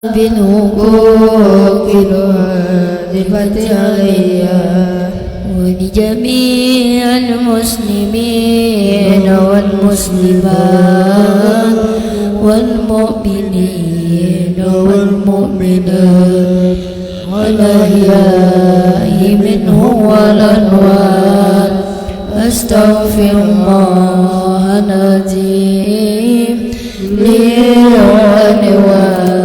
بالحقوق الواجبة علي ولجميع المسلمين والمسلمات والمؤمنين والمؤمنات والأحياء منهم والأموات. أستغفر الله العظيم لي ولوالدي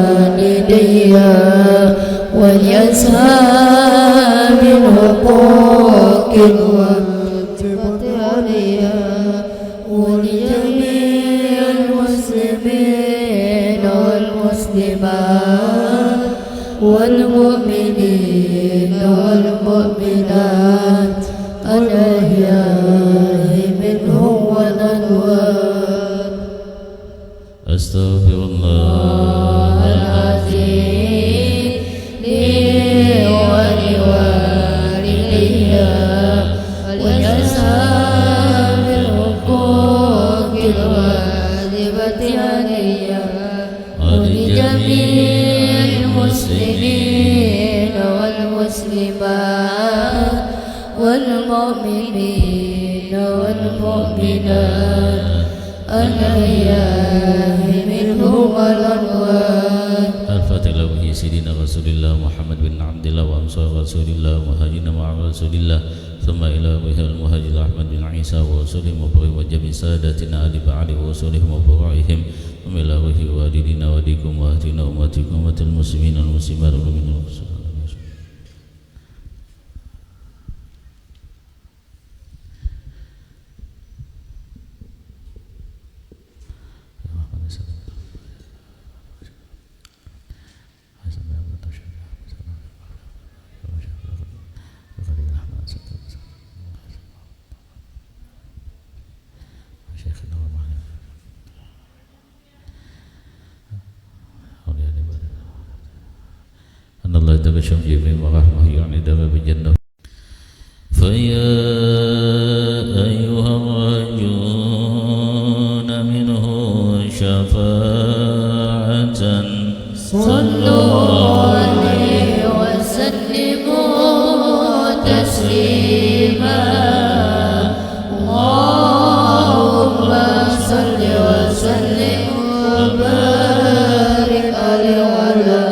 ولأصحاب الحقوق الواجبة علي ولجميع المسلمين والمسلمات والمؤمنين والمؤمنات الأحياء منهم والأموات. أستغفر الله العظيم لي ولوالدي ولأصحاب الحقوق الواجبة علي ولجميع المسلمين والمسلمات والمؤمنين والمؤمنات الأحياء منهم والأموات. الفاتحة لوجه سيدنا رسول الله محمد بن عبد الله وأنصار رسول الله مهاجرين مع رسول الله ثم إلى وجه المهاجر أحمد بن عيسى ورسولهم وبرهم وجميع سادتنا آل بعد ورسولهم وبرائهم ثم إلى وجه والدينا وديكم وأهلنا أمتكم أمة المسلمين والمسلمات والمؤمنين. Allah tabasham jibrin wa rahmah yu'ni dama bijannah. Faya ayyuhal rajuna minhu syafa'atan sallu alaihi wa sallimu taslima. Allahumma salli wa sallim wa barik alaihi wa ala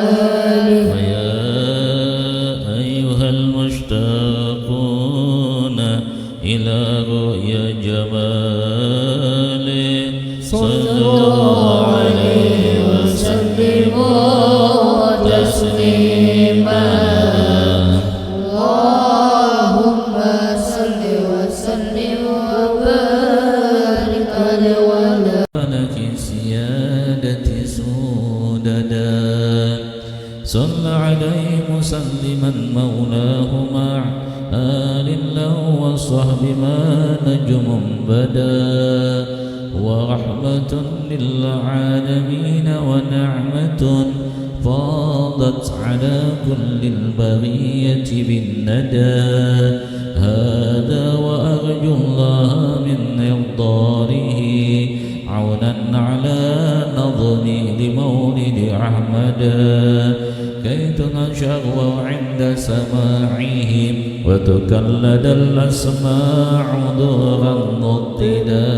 إلى رؤيا جمال صلوا عليه وسلموا تسليما. اللهم صل وسلم وبارك عليه وعلى لك سيادة سوددا صلى عليه مسلما مولاه مع آل الله وصحب ما نجم بدا ورحمة للعالمين ونعمة فاضت على كل البرية بالندى. هذا وأرجو الله من إرضاره عونا على نظمي لمولد أحمد كي تنشر عند سماعهم وتكلد الأسماع دورا مضطدا.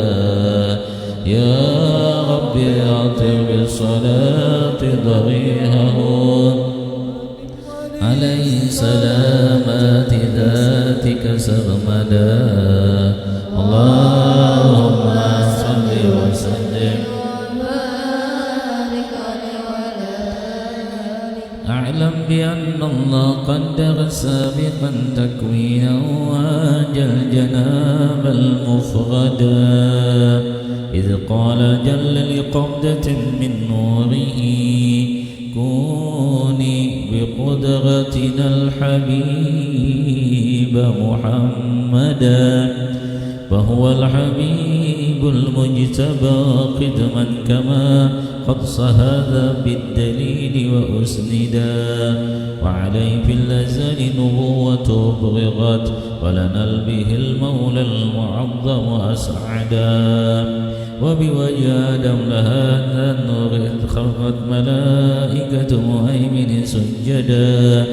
يا رب أطر بالصلاة ضريحه عليه سلامات ذاتك سرمدا. اللهم صل وسلم أعلم بأن الله قدر سابقا تكوينا وأجل جناب المفردا إذ قال جل لقبضة من نوره كوني بقدرتنا الحبيب محمدا. فهو الحبيب المجتبى قدما كما خص هذا بالدليل وأسندا. وعليه في الأزل نبوة أبرغت ولنل به المولى المعظم أسعدا. وبوجه آدم لهذا النور إذ خرت ملائكة مهيمن سجدا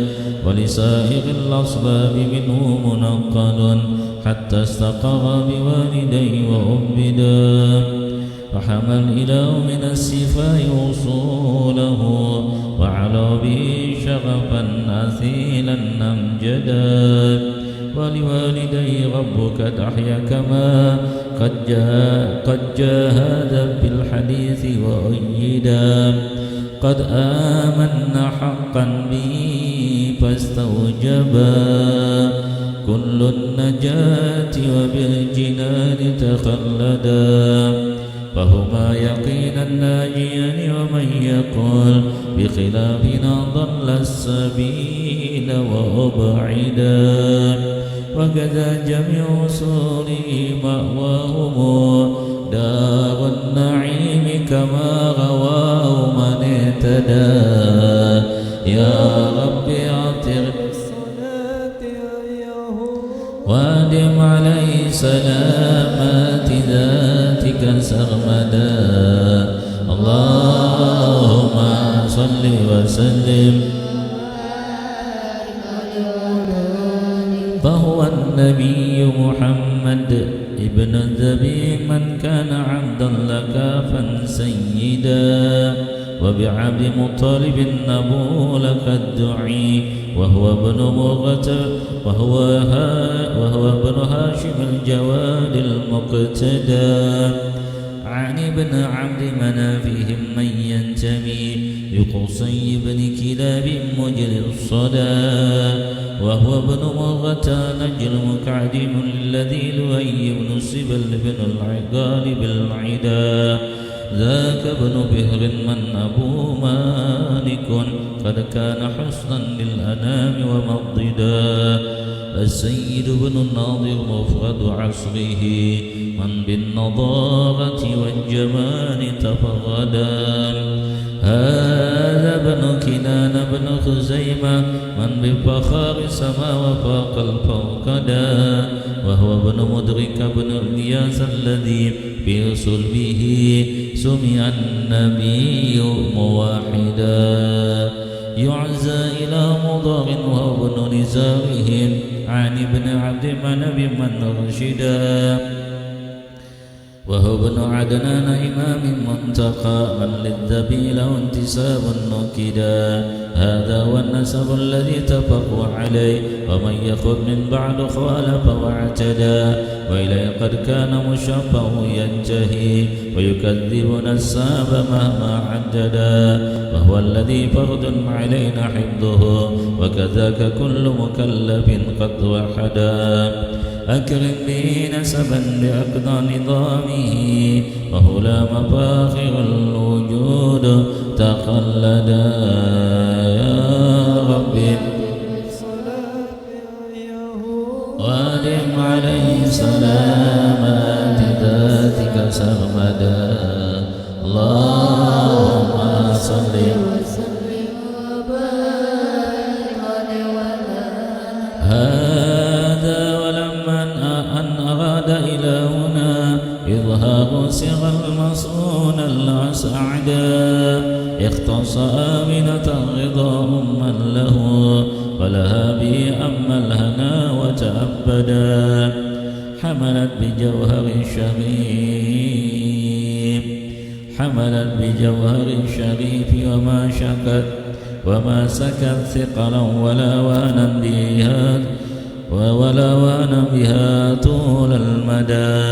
ولسائر الأصلاب منه منقل حتى استقر بوالديه وأبدا فحمى الإله من السفاء وصوله وعلى به شغفا أثيلا أمجدا ولوالديه ربك تحيا كما قد جاهد بالحديث وأيدا قد آمنا حقا به فاستوجبا كل النجاة وبالجنان تخلدا فهما يقينا ناجيان ومن يقول بخلافنا ضل السبيل وأبعدا وكذا جميع أصوله مأواهم دار النعيم كما رواه من اهتدى يا رب أعطر وادم عليه سلامات ذاتك سرمدا اللهم صل وسلم فهو النبي محمد ابن الذبي من كان عبدا لك فسيدا وبعبد مطلب النبو لك الدعي وهو ابن مرغة وهو ابن هاشم الجواد المقتدى عن ابن عبد منافهم من ينتمي لقصي بن كلاب مجري الصدى وهو ابن مرغة نجل مكعدم الذي لؤي بن سبل بن العقال بالعدا ذاك ابن بهر من أبو مالك قد كان حسنا للأنام ومضدا السيد بن الناظر مفرد عصره من بالنضارة والجمال تفردا هذا ابن كنان بن خزيمة من بفخار سما وفاق الفرقدا وهو ابن مدرك بن الياس الذي في صلبه سمع النبي موحدا يعزى إلى مضر وهو ابن نزارهم عن ابن عبد منب من رشدا وهو ابن عدنان إمام منتقى من للذبي له انتساب نكدا هذا والنسب الذي اتفقوا عليه ومن يخذ من بعد خالف واعتدى وإليه قد كان مشبه ينتهي ويكذب نساب مهما عددا وهو الذي فرد علينا حفظه وكذاك كل مكلف قد وحدا أكرم به نسبا بأقدى نظامه وهو لا مفاخر الوجود تخلدا يا ربي وادم عليه سلامات ذاتك سرمدا اللهم صل وسلم وبارك هذا ولما أن أراد إلهنا إظهار سر المصون الأسعدا اختص آمنة الرضا أما له ولها به أما الهنا وتأبدا حملت بجوهر الشريف وما شكت وما سكت ثقلا ولا وانا بها طول المدى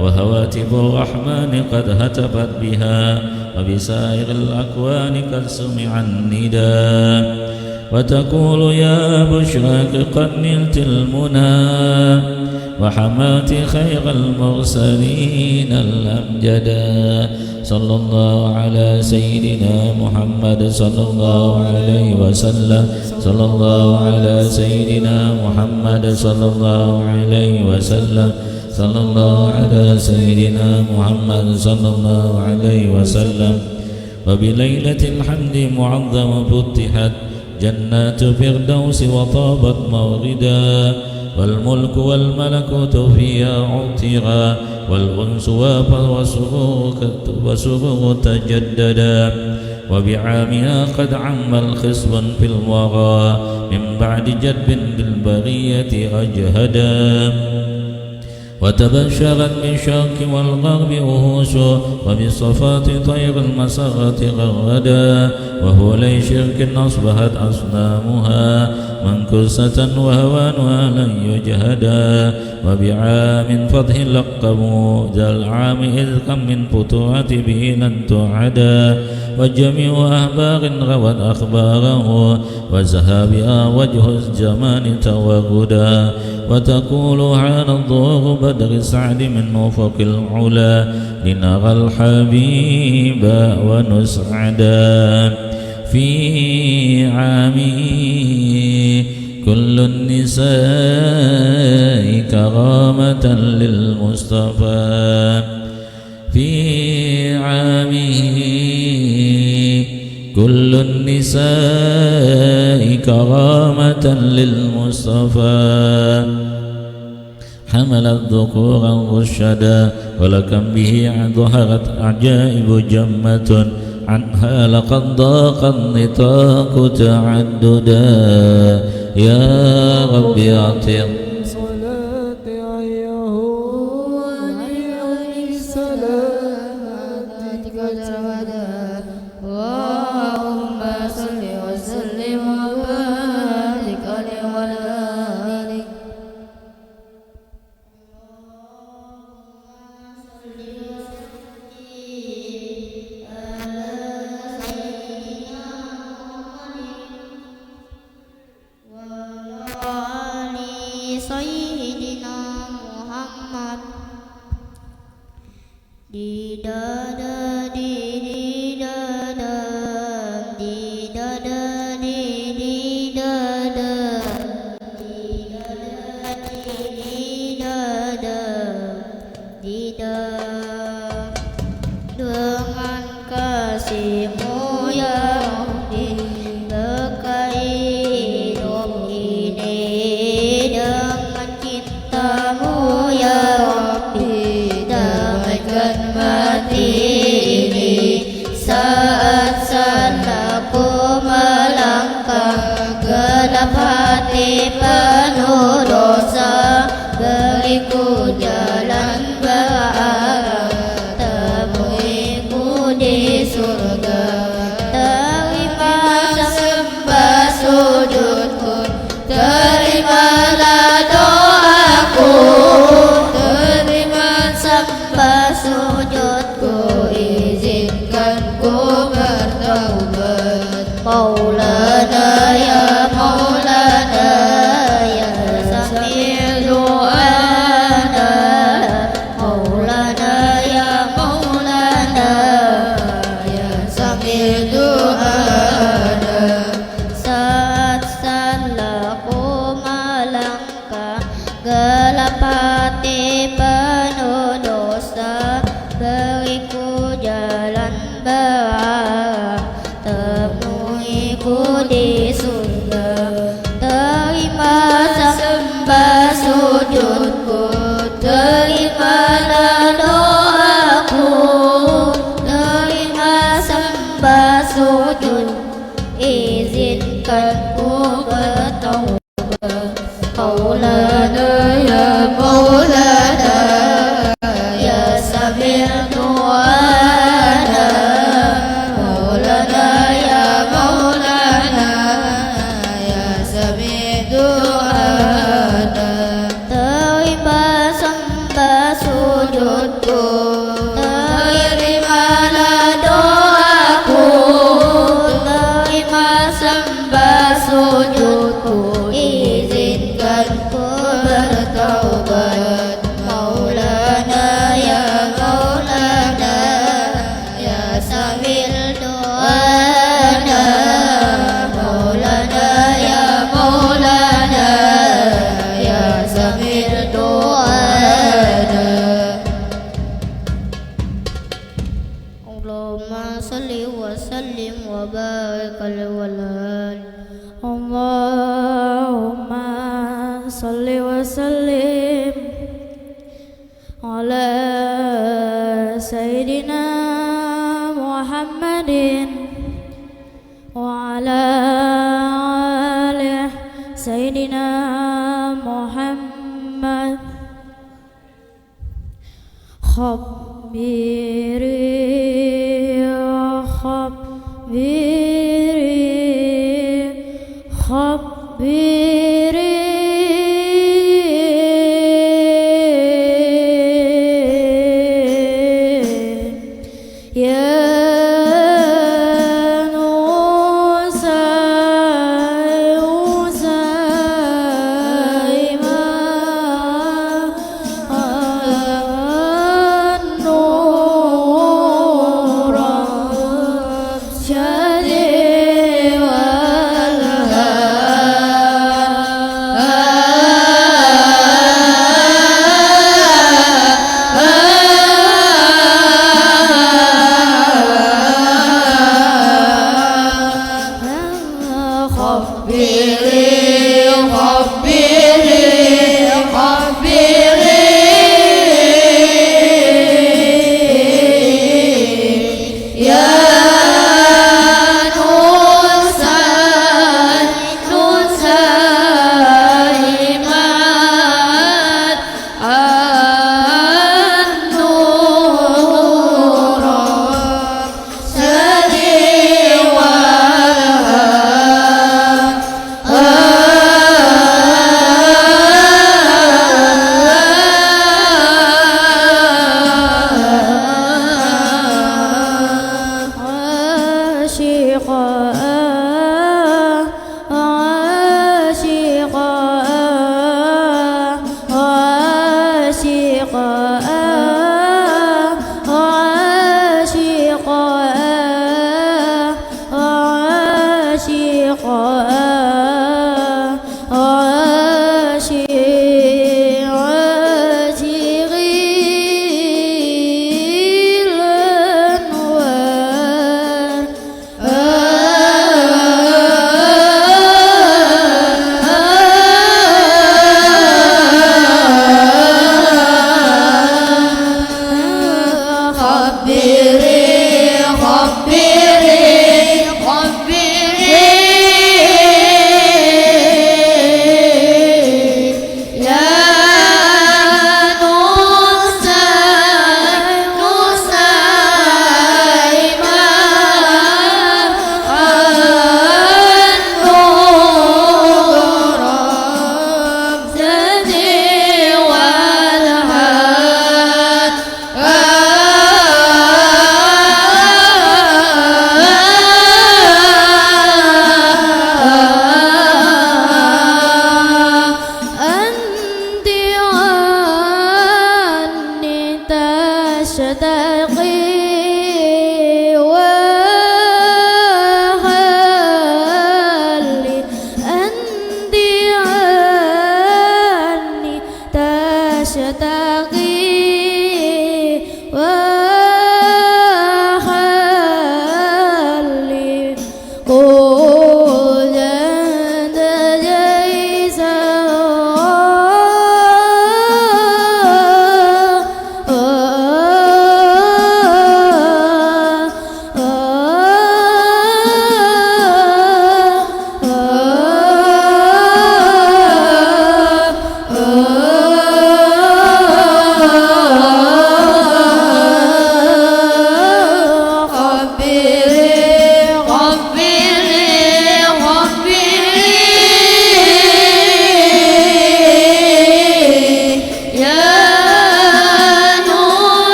وهواتف الرحمن قد هتفت بها وبسائر الأكوان قد سمع الندى وتقول يا بشراك قد نلت المنى وحمات خير المرسلين الأمجدا صلى الله على سيدنا محمد صلى الله عليه وسلم صلى الله على سيدنا محمد صلى الله عليه وسلم صلى الله على سيدنا محمد صلى الله عليه وسلم وبليلة الحمد معظم فتحت جنات فردوس وطابت موردا والملك والملكوت فيها عطرا والأنس وافى وسرور تجددا وبعامها قد عم الخصب في الورى من بعد جدب بالبرية أجهدا وتبشرت بالشرق والغرب أهوس وبالصفات طير المسرة غردا وهو لي شرك أصبحت أصنامها منكسة وهوانها لن يجهدا وبعام فضح لقبوا ذا العام إذ كم من فتوات به لن تعدا وجميع أحبار روت أخباره وزهابها وجه الزمان توغدا وتقول حان الظهور بدر سعد من أفق العلا لنرى الحبيب ونسعدا في عامي كل النساء كرامة للمصطفى في عامه كل النساء كرامة للمصطفى حملت ذكورا رشدا ولكم به ظهرت عجائب جمة عنها لقد ضاق النطاق تعددا يا رب أعطر صلاة عيه وعليه السلام اللهم صل وسلم وبارك عليه وعلى آله Sayyidina Muhammad di dada di dada di dada di dada di dada di dada di dada dengan kasih-Mu ya Rabbi berkahi hidup ini dengan cinta-Mu ya Rabbi damaikan mati ini saat aku melangkah gelap hati penuh dosa beriku jalan berarah temuiku di surga terima sembah sujudku terimalah doaku terima sembah sujudku izinkan ku bertaubat Maulana ya Maulana ya sambil doana Maulana ya Maulana ya sambil doana saat salahku melangkah gelap hati penuh dosa beriku jalan berarah temuiku di surga terima sembah sujudku terimalah doaku terima sembah sujud izinkan ku bertaubat Maulana ya Maulana ya sambil doana Maulana ya Maulana ya sambil doana terima sembah sujudku terimalah doaku terima sembah sujudku izinkan ku bertaubat Maulana ya Maulana ya sambil doana Maulana ya Maulana ya sambil doana Allahumma salli wa sallim wa barik alaihi Allahumma salli wa sallim ala سيدنا محمد خبري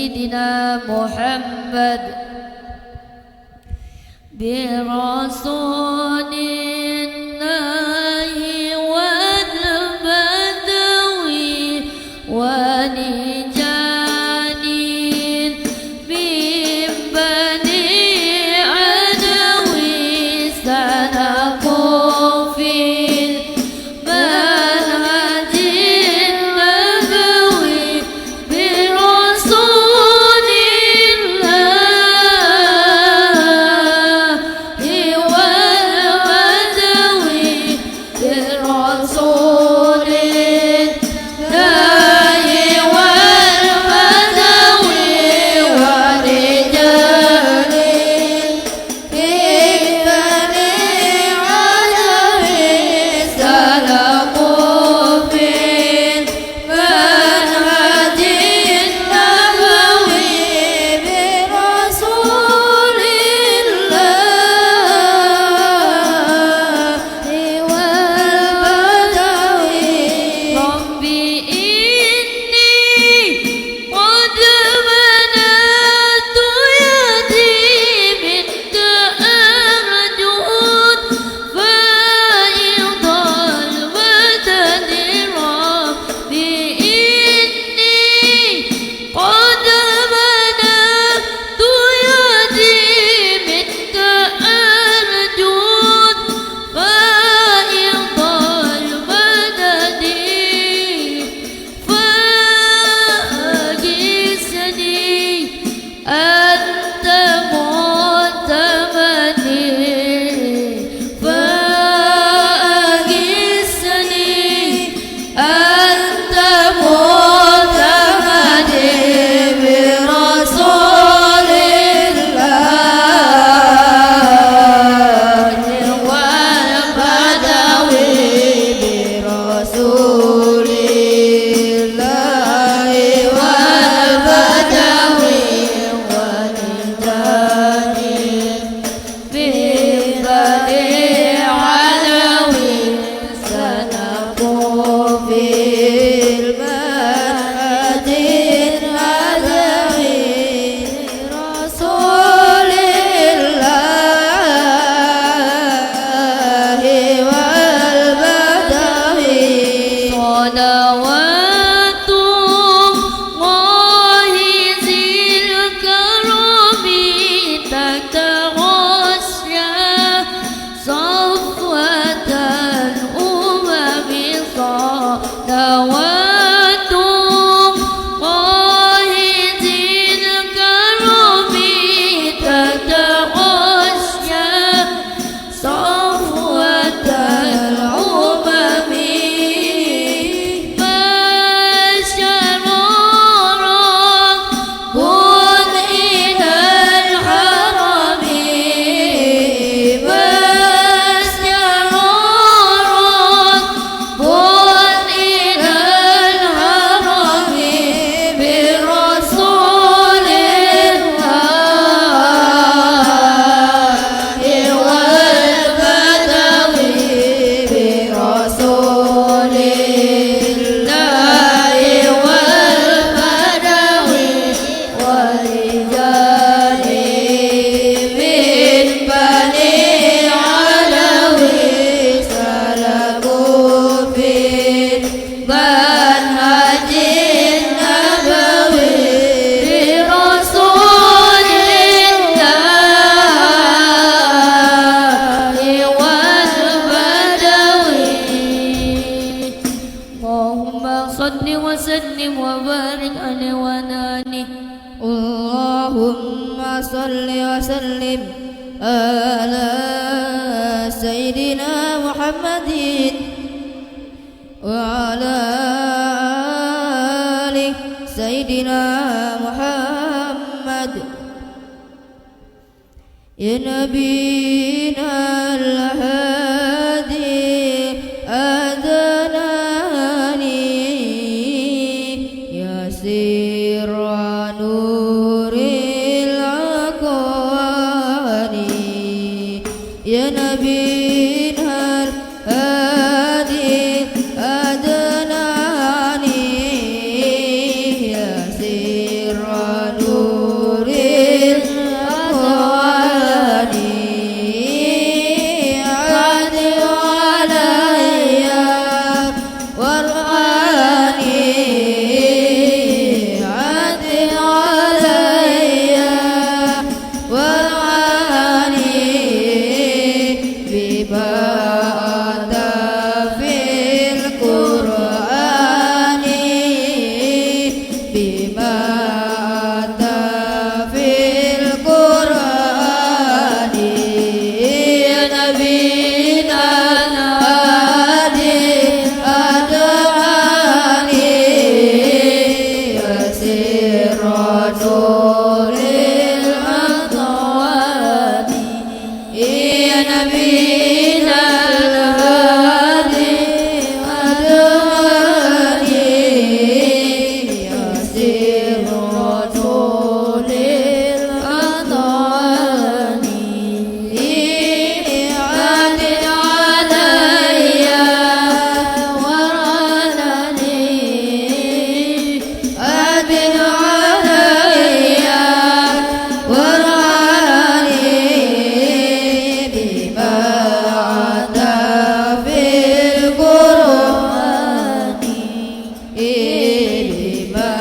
سيدنا محمد برسول الله والبدوي ورجال من بني عدوي سلكوا في المنهج النبوي برسول الله والبدوي برسول الله والبدوي ورجال سلكوا في المنهج النبوي برسول الله والبدوي ربي إني قد منعت يدي منك أرجوك فإض المدد ربي إني قد منعت يدي منك أرجوك فإض المدد فأجسني أنت معتمدي فأجسني أنت معتمدي برسول الله والبدوي برسول الله والبدوي ورجال ببني علوي سلكوا في المنهج النبوي رسول الله والبدوي صلوات الله ذي الكرم تتغشى صفوة الأمم صلوات الله ذي الكرم تتغشى صفوة الأمم بشر رب إلى الحرم بشر رب إلى الحرم برسول الله والبدوي برسول الله والبدوي ورجال من بني علوي سلكوا في المنهج النبوي برسول الله والبدوي اللهم صل وسلم وبارك عليه وعلى آله اللهم صل وسلم على سيدنا محمد وعلى آل سيدنا محمد يا نبينا الهادي أدناني يا سر نور الأكوان يا نبينا الهادي أدناني يا سر الرسول الأطاني عاد علي ورانني عاد علي وراني بما عدا في القرآن بما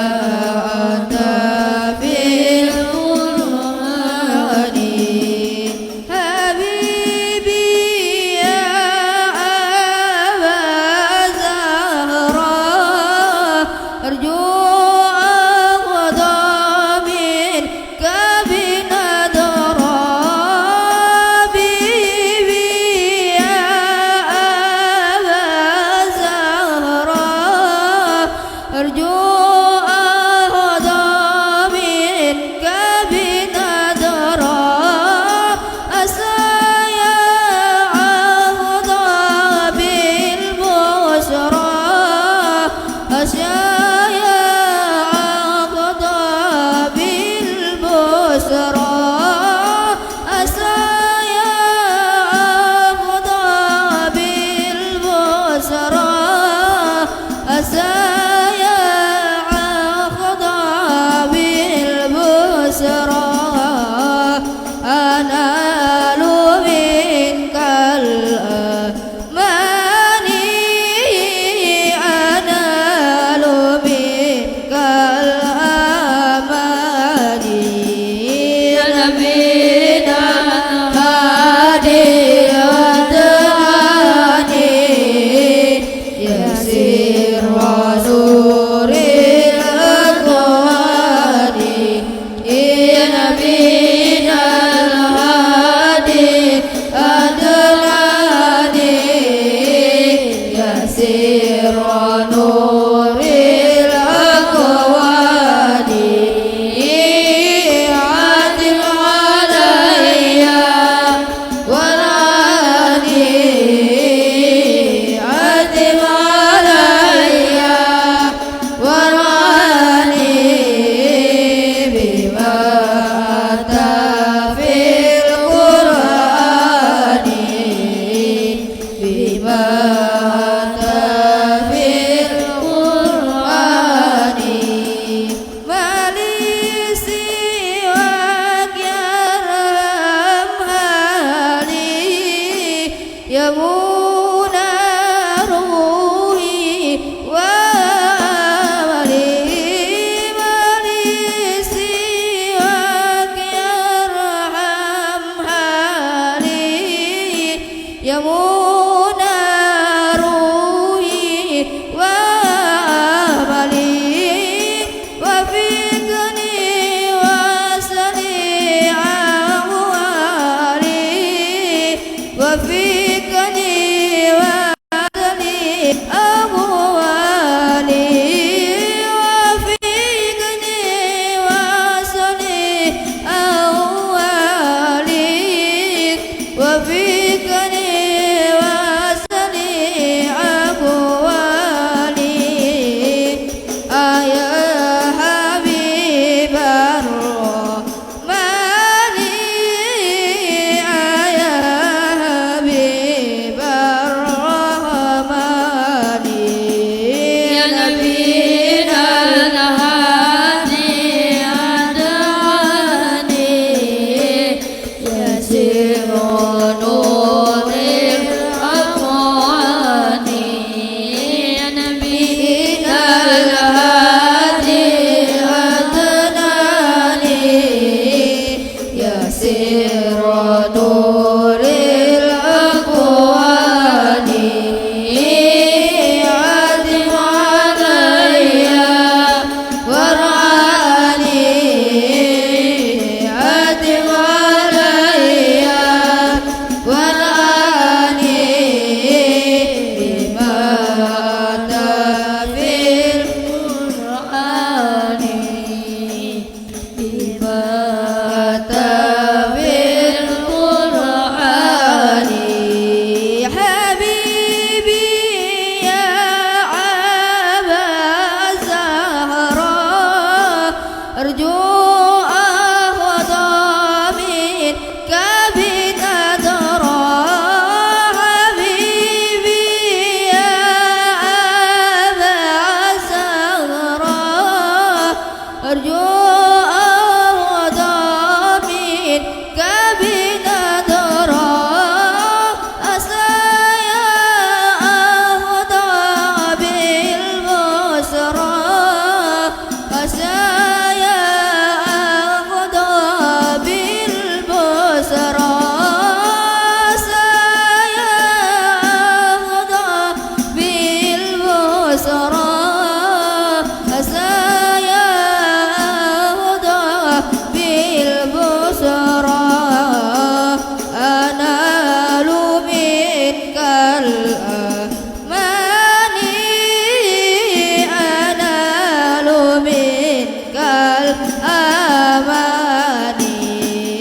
أرجو أهدى منك بنظرة أسايا أهدى بالبصرى أسايا أهدى بالبصرى أسايا أهدى بالبصرى أسايا أهدى بالبصرى أنال منك الأمان أنال منك الأمان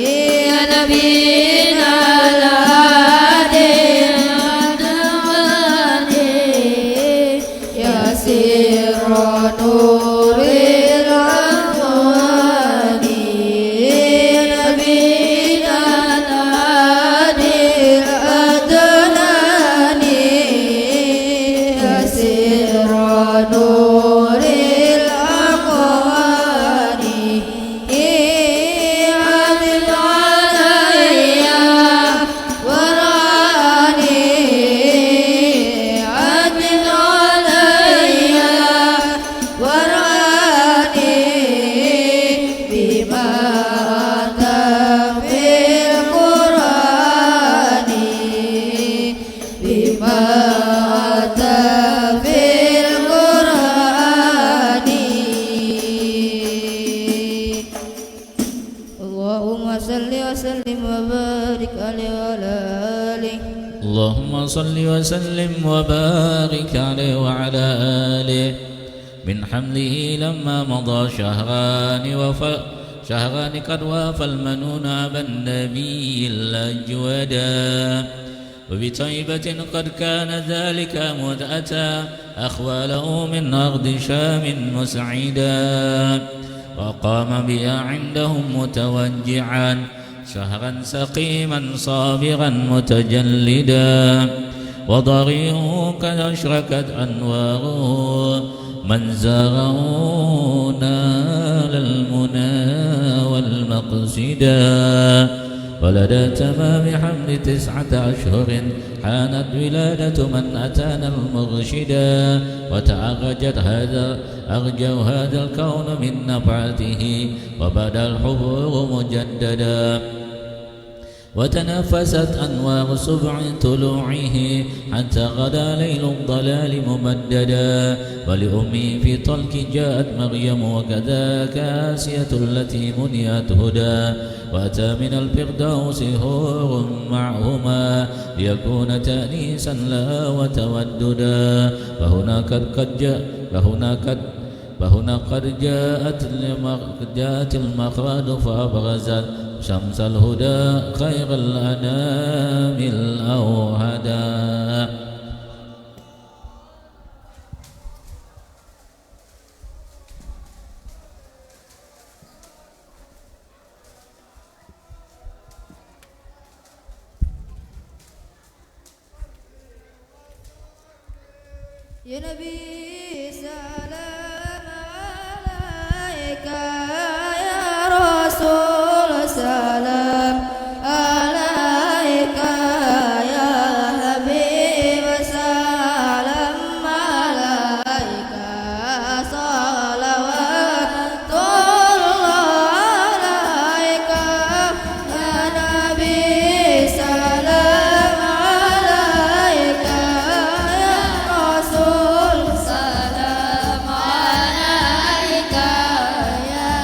يا نبينا الهادي الأدواني يا سر نور الرحمن يا نبينا الهادي الأدناني يا سر نور الأقوان عمد علي وراني عمد علي وراني بما أتى في القرآن بما أتى في القرآن اللهم صل وسلم وبارك عليه وعلى آله اللهم صل وسلم وبارك عليه وعلى آله من حمله لما مضى شهران قد وافى المنون أبا النبي الأجودا وبطيبة قد كان ذلك متأتى أخواله من أرض شام مسعدا وقام بها عندهم متوجعا شهرا سقيما صابغا متجلدا وضريعه قد أشركت أنواره من زاره نال المنى والمقصدا ولدى تمام حمل 9 أشهر حانت ولادة من أتانا المرشدا أرجوا هذا الكون من نبعته وبدا الحبور مجددا وتنفست أنوار سبع طلوعه حتى غدا ليل الضلال ممددا ولأمي في طلك جاءت مريم وكذاك آسية التي منيت هدى وأتى من الفردوس هور معهما ليكون تأنيسا لها وتوددا فهنا قد جاءت المخرج فأبرزت شمس الهدى خير الأنام الأوهدا يا نبي سلام عليك يا رسول سلام عليك يا حبيب سلام عليك صلوات الله عليك يا نبي سلام عليك يا رسول سلام عليك يا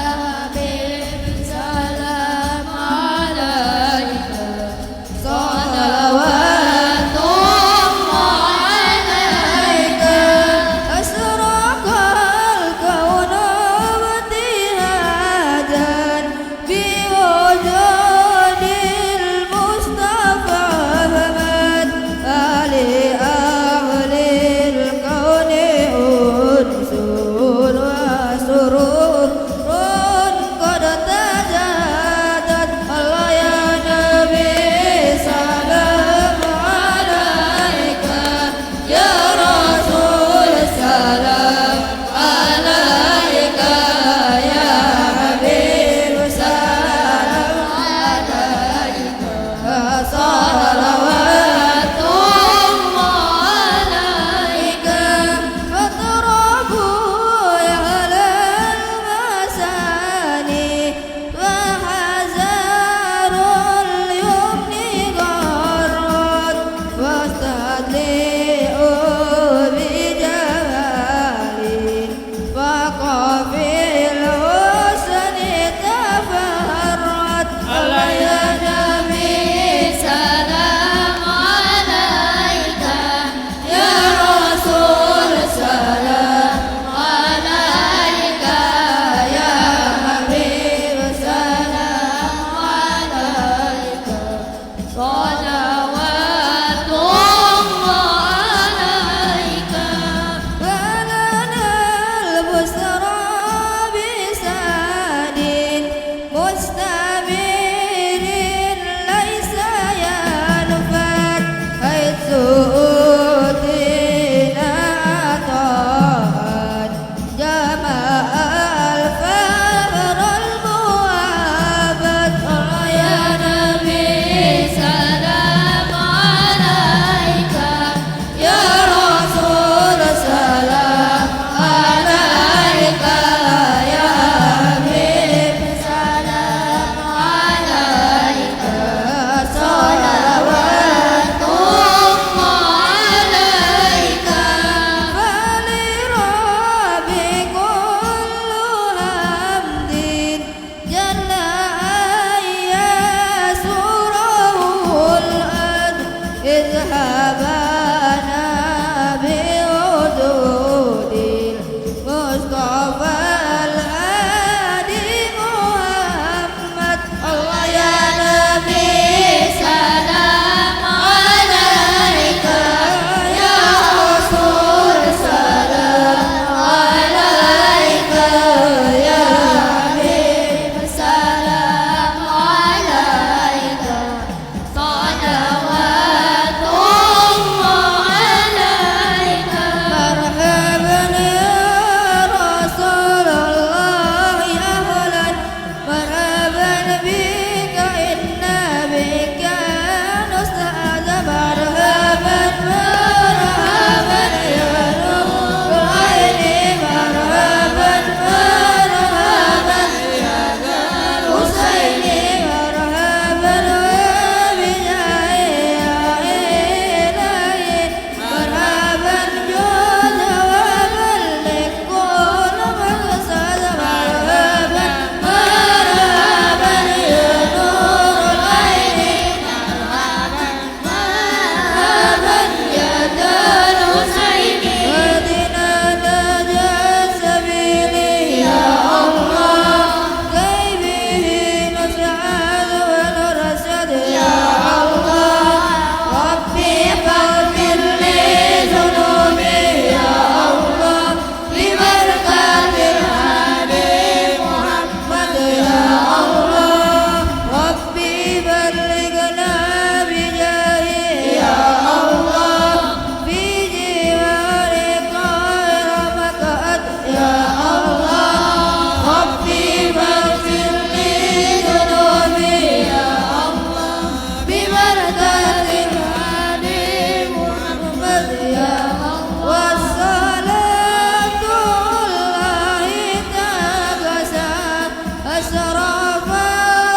أشرف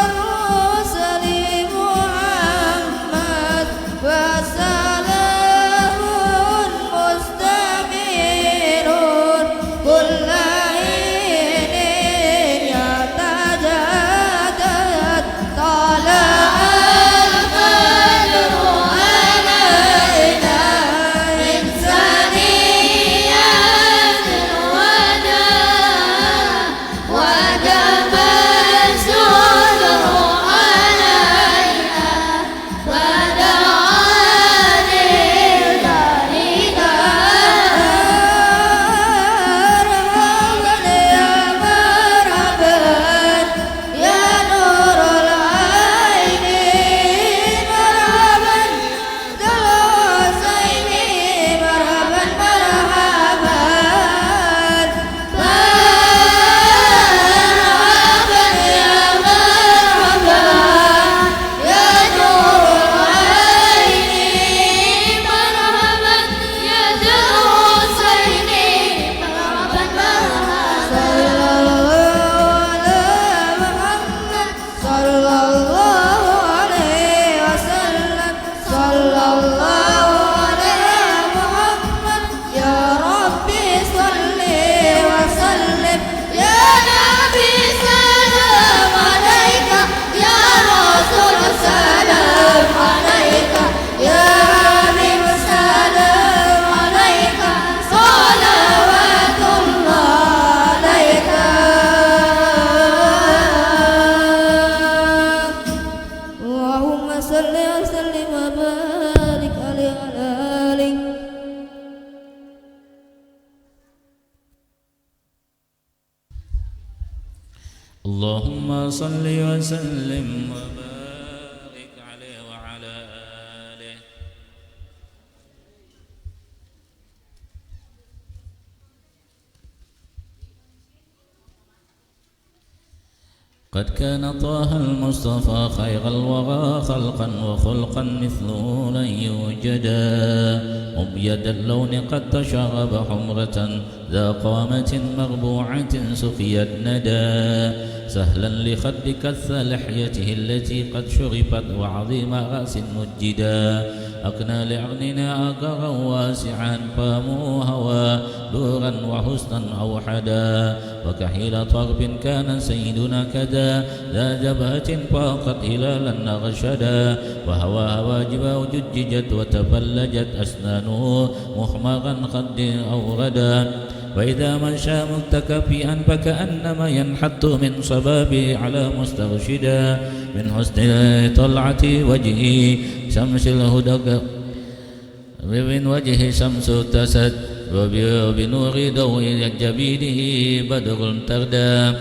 الرسل محمد وسلام مستمر كل حين يتجدد طلع الفجر علينا من ثنيات الوداع وجب الشكر علينا ودعاني ذلك مرحبا يا نور العين مرحبا دلوسين مرحبا مرحبا مرحبا يا مرحبا يا نور العين مرحبا يا دلوسين مرحبا مرحبا صلى الله عليه وسلم صلى الله عليه محمد يا ربي صل وسلم يا نبي سلام عليك يا رسول سلام عليك يا حبيب سلام عليك صلوات الله عليك اللهم صل وسلم وبارك عليه وعلى آله اللهم صل وسلم وبارك عليه وعلى آله. قد كان طه المصطفى خير الورى خلقا وخلقا مثله لن يوجدا مبيد اللون قد تشرب حمرة ذا قامة مربوعة سقيت ندى سهلا لخد كث لحيته التي قد شربت وعظيم رأس مجدا أقنى لعرننا أقرا واسعا قاموا هوى دورا وحسنا أوحدا وكحيل طرب كان سيدنا كدا ذا جبهة فاقت هلالا نغشدا وهوى هواجبه جججت وتفلجت أسنانه محمرا قد أوردا وإذا مشى متكفئا فكأنما ينحط من صبابه على مسترشدا من حسن طلعة وجهه شمس الهدى من وجه شمس تسد وبنور ضوء جبينه بدر تردى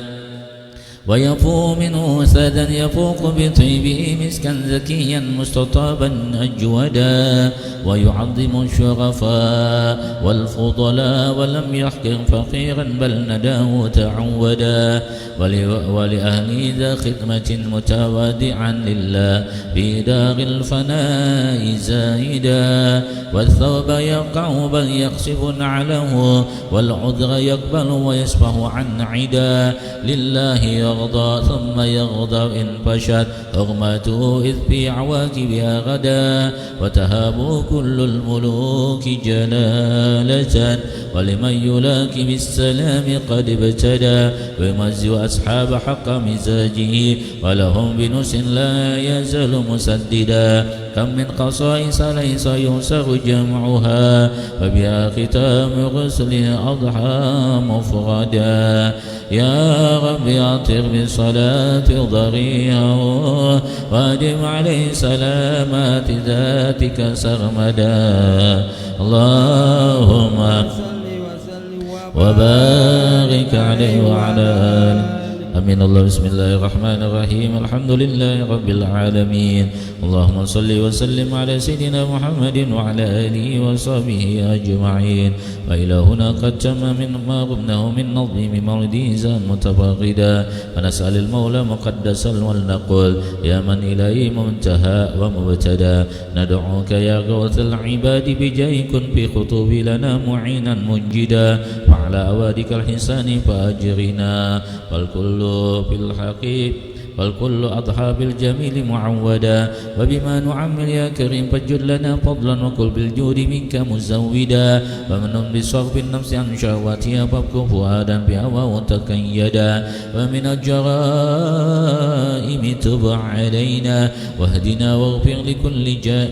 ويفوق منه سادا يفوق بطيبه مسكا زكيا مستطابا أجودا ويعظم الشرفاء والفضلاء ولم يحقر فقيرا بل نداه تعودا ولأهل ذا خدمة متوادعا لله في دار الفناء زاهدا والثوب يقع بل يخسف نعله والعذر يقبل ويسفه عن عدا لله يغضى ثم يغضى إن فشت حرمته إذ في عواقبها غدا وتهاب كل الملوك جلالة ولمن يلاك بالسلام قد ابتدى ويمزي أصحاب حق مزاجه ولهم بنس لا يزال مسددا كم من قصائص ليس يوسر جمعها وبها ختام غسله أضحى مفردا يا رب أطر بصلاة ضريعه وادم عليه سلامات ذاتك سرمدا اللهم وبارك عليه وعلى آله أمين الله. بسم الله الرحمن الرحيم الحمد لله رب العالمين اللهم صل وسلم على سيدنا محمد وعلى آله وصحبه أجمعين. وإلى هنا قد تم من ما رمناه من نظم مورديزا متفاقدا فنسأل المولى مقدسا ولنقول يا من إليه منتهى ومبتدا ندعوك يا غوث العباد بجاه كن في خطوب لنا معينا منجدا وعلى أوادك الحسان فأجرنا والكل في الحقيق والكل أضحى بالجميل معودا وبما نعمل يا كريم فاجعل لنا فضلا وكل بالجود منك مزودا ومن بصرف النفس عن شهواتها فابكم فؤادا بهوى وتكيدا ومن الجرائم تب علينا واهدنا واغفر لكل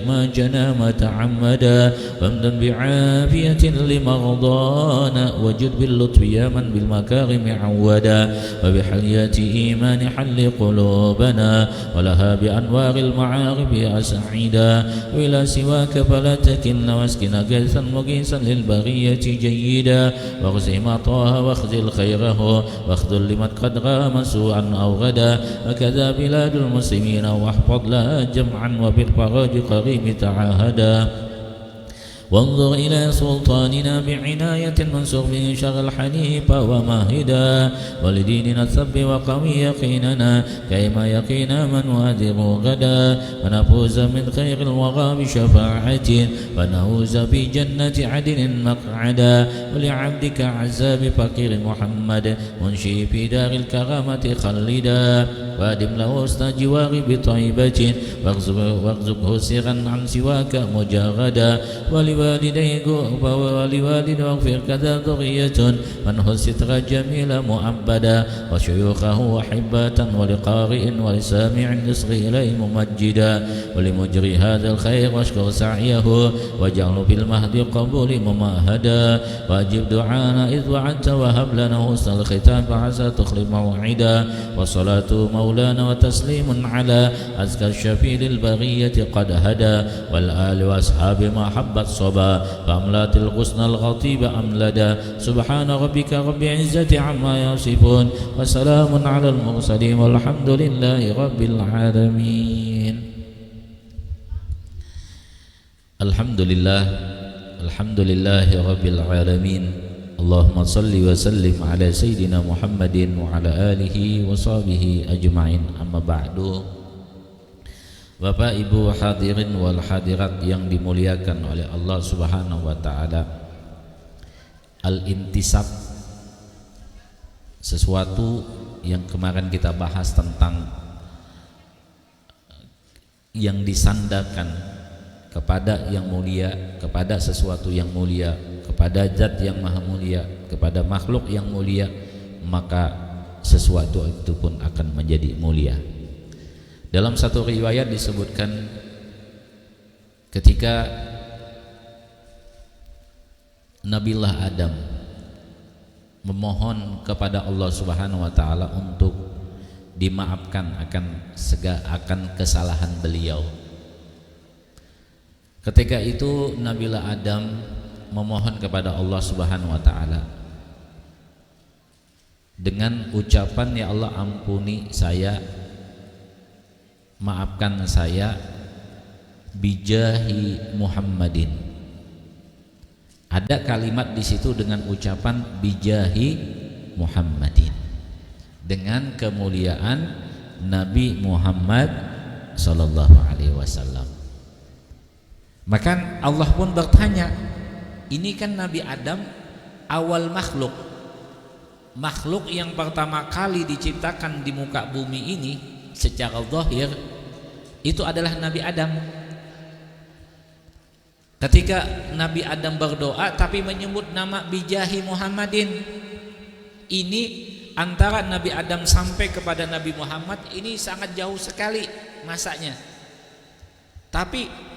ما جنى ما تعمدا وامدن بعافية لمرضانا وجد باللطف يا من بالمكارم عودا وبحلية إيمان حل قلوبنا ولها بأنوار المعارف أسعدا وإلى سواك فلا تكلنا واسقنا غيثا مغيثا للبغية جيدا واغزي ما طه واخذل خيره واخذل لمن قد غام سوءا أو غدا وكذا بلاد المسلمين واحفظ لها جمعا وبالفرج قريب تعاهدا وانظر إلى سلطاننا بعناية منصور به شغل حنيفا وماهدا ولديننا الثب وقوي يقيننا كيما يقين من وادر غدا ونفوز من خير الوغى بشفاعة ونفوز في جنة عدن مقعدا ولعبدك عزاب فقير محمد منشي في دار الكرامة خلدا وادم له حسن جوار بطيبة واغزقه سرا عن سواك مجردا ولوالديه ولوالد واغفر كذا ذرية منه الستر جميل مؤبدا وشيوخه وحباة ولقارئ ولسامع يصغي إليه ممجدا ولمجري هذا الخير واشكر سعيه واجعل في المهد قبول ممهدا واجب دعانا إذ وعدت وهب لنا حسن الختام فعسى تخلف موعدا والصلاة مولانا وتسليم على أزكى الشفيع للبغية قد هدى والآل وأصحاب ما حبت صبا وأملات الغصن الغطيب أملدا سبحان ربك رب العزة عما يصفون وسلام على المرسلين والحمد لله رب العالمين. Alhamdulillah, alhamdulillahi rabbil alamin. Allahumma salli wa sallim ala sayyidina Muhammadin wa ala alihi wa sahbihi ajma'in. Amma ba'du. Bapak Ibu hadirin wal hadirat yang dimuliakan oleh Allah Subhanahu wa taala. Al-intisab, sesuatu yang kemarin kita bahas tentang yang disandarkan kepada yang mulia, kepada sesuatu yang mulia, kepada zat yang maha mulia, kepada makhluk yang mulia, maka sesuatu itu pun akan menjadi mulia. Dalam satu riwayat disebutkan ketika Nabiullah Adam memohon kepada Allah Subhanahu wa taala untuk dimaafkan akan kesalahan beliau. Ketika itu Nabiullah Adam memohon kepada Allah Subhanahu wa taala dengan ucapan, ya Allah ampuni saya, maafkan saya bijahi Muhammadin. Ada kalimat di situ dengan ucapan bijahi Muhammadin, dengan kemuliaan Nabi Muhammad sallallahu alaihi wasallam. Maka Allah pun bertanya, ini kan Nabi Adam awal makhluk, makhluk yang pertama kali diciptakan di muka bumi ini secara zahir itu adalah Nabi Adam. Ketika Nabi Adam berdoa tapi menyebut nama bijahi Muhammadin, ini antara Nabi Adam sampai kepada Nabi Muhammad ini sangat jauh sekali masanya. Tapi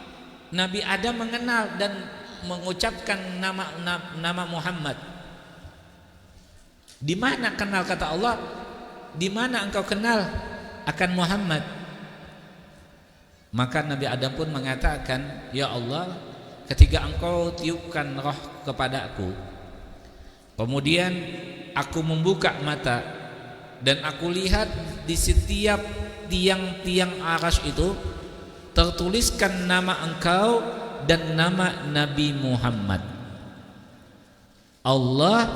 Nabi Adam mengenal dan mengucapkan nama Muhammad. Di mana kenal, kata Allah, di mana engkau kenal akan Muhammad? Maka Nabi Adam pun mengatakan, ya Allah, ketika engkau tiupkan roh kepadaku, kemudian aku membuka mata dan aku lihat di setiap tiang-tiang arasy itu tertuliskan nama engkau dan nama Nabi Muhammad. Allah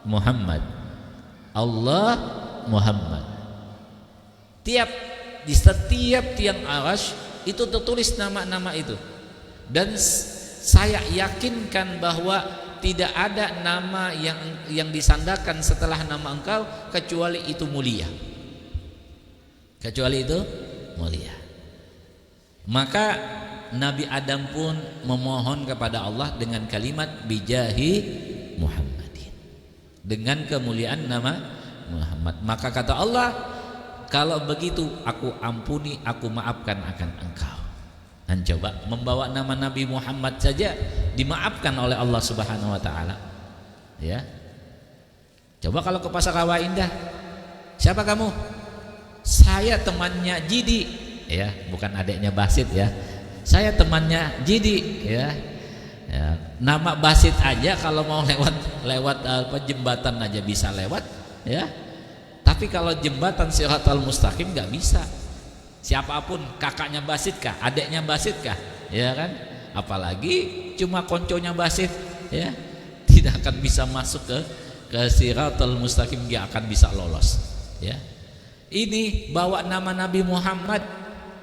Muhammad, Allah Muhammad. Di setiap tiang arasy itu tertulis nama-nama itu. Dan saya yakinkan bahwa tidak ada nama yang disandarkan setelah nama engkau kecuali itu mulia. Kecuali itu mulia. Maka Nabi Adam pun memohon kepada Allah dengan kalimat bijahi Muhammadin, dengan kemuliaan nama Muhammad. Maka kata Allah, kalau begitu aku ampuni, aku maafkan akan engkau. Dan coba membawa nama Nabi Muhammad saja dimaafkan oleh Allah Subhanahu wa taala. Ya. Coba kalau ke Pasar Rawa Indah, siapa kamu? Saya temannya Jidi, ya, bukan adiknya Basit ya. Saya temannya Jidi, ya. Ya, nama Basit aja kalau mau lewat jembatan aja bisa lewat, ya. Tapi kalau jembatan Shiratal Mustaqim nggak bisa. Siapapun, kakaknya Basit kah, adiknya Basit kah, ya kan? Apalagi cuma konconya Basit, ya, tidak akan bisa masuk ke Shiratal Mustaqim, dia akan bisa lolos, ya. Ini bawa nama Nabi Muhammad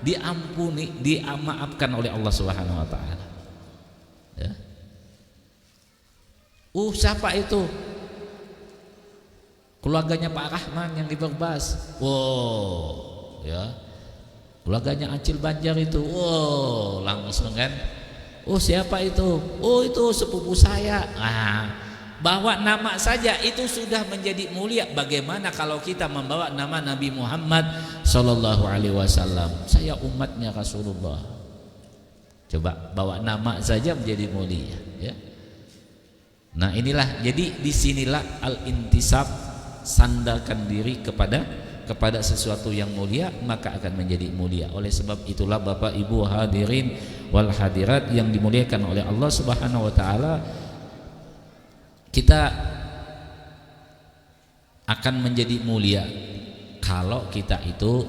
diampuni, dimaafkan oleh Allah Subhanahu wa taala. Ya. Siapa itu? Keluarganya Pak Rahman yang di Berbas. Wow, ya. Keluarganya Acil Banjar itu. Wow, langsung kan. Siapa itu? Itu sepupu saya. Bawa nama saja itu sudah menjadi mulia. Bagaimana kalau kita membawa nama Nabi Muhammad sallallahu alaihi wasallam? Saya umatnya Rasulullah. Coba bawa nama saja menjadi mulia, ya. Nah, inilah, jadi disinilah al-intisab, sandarkan diri kepada sesuatu yang mulia, maka akan menjadi mulia. Oleh sebab itulah Bapak Ibu hadirin wal hadirat yang dimuliakan oleh Allah Subhanahu wa taala, kita akan menjadi mulia kalau kita itu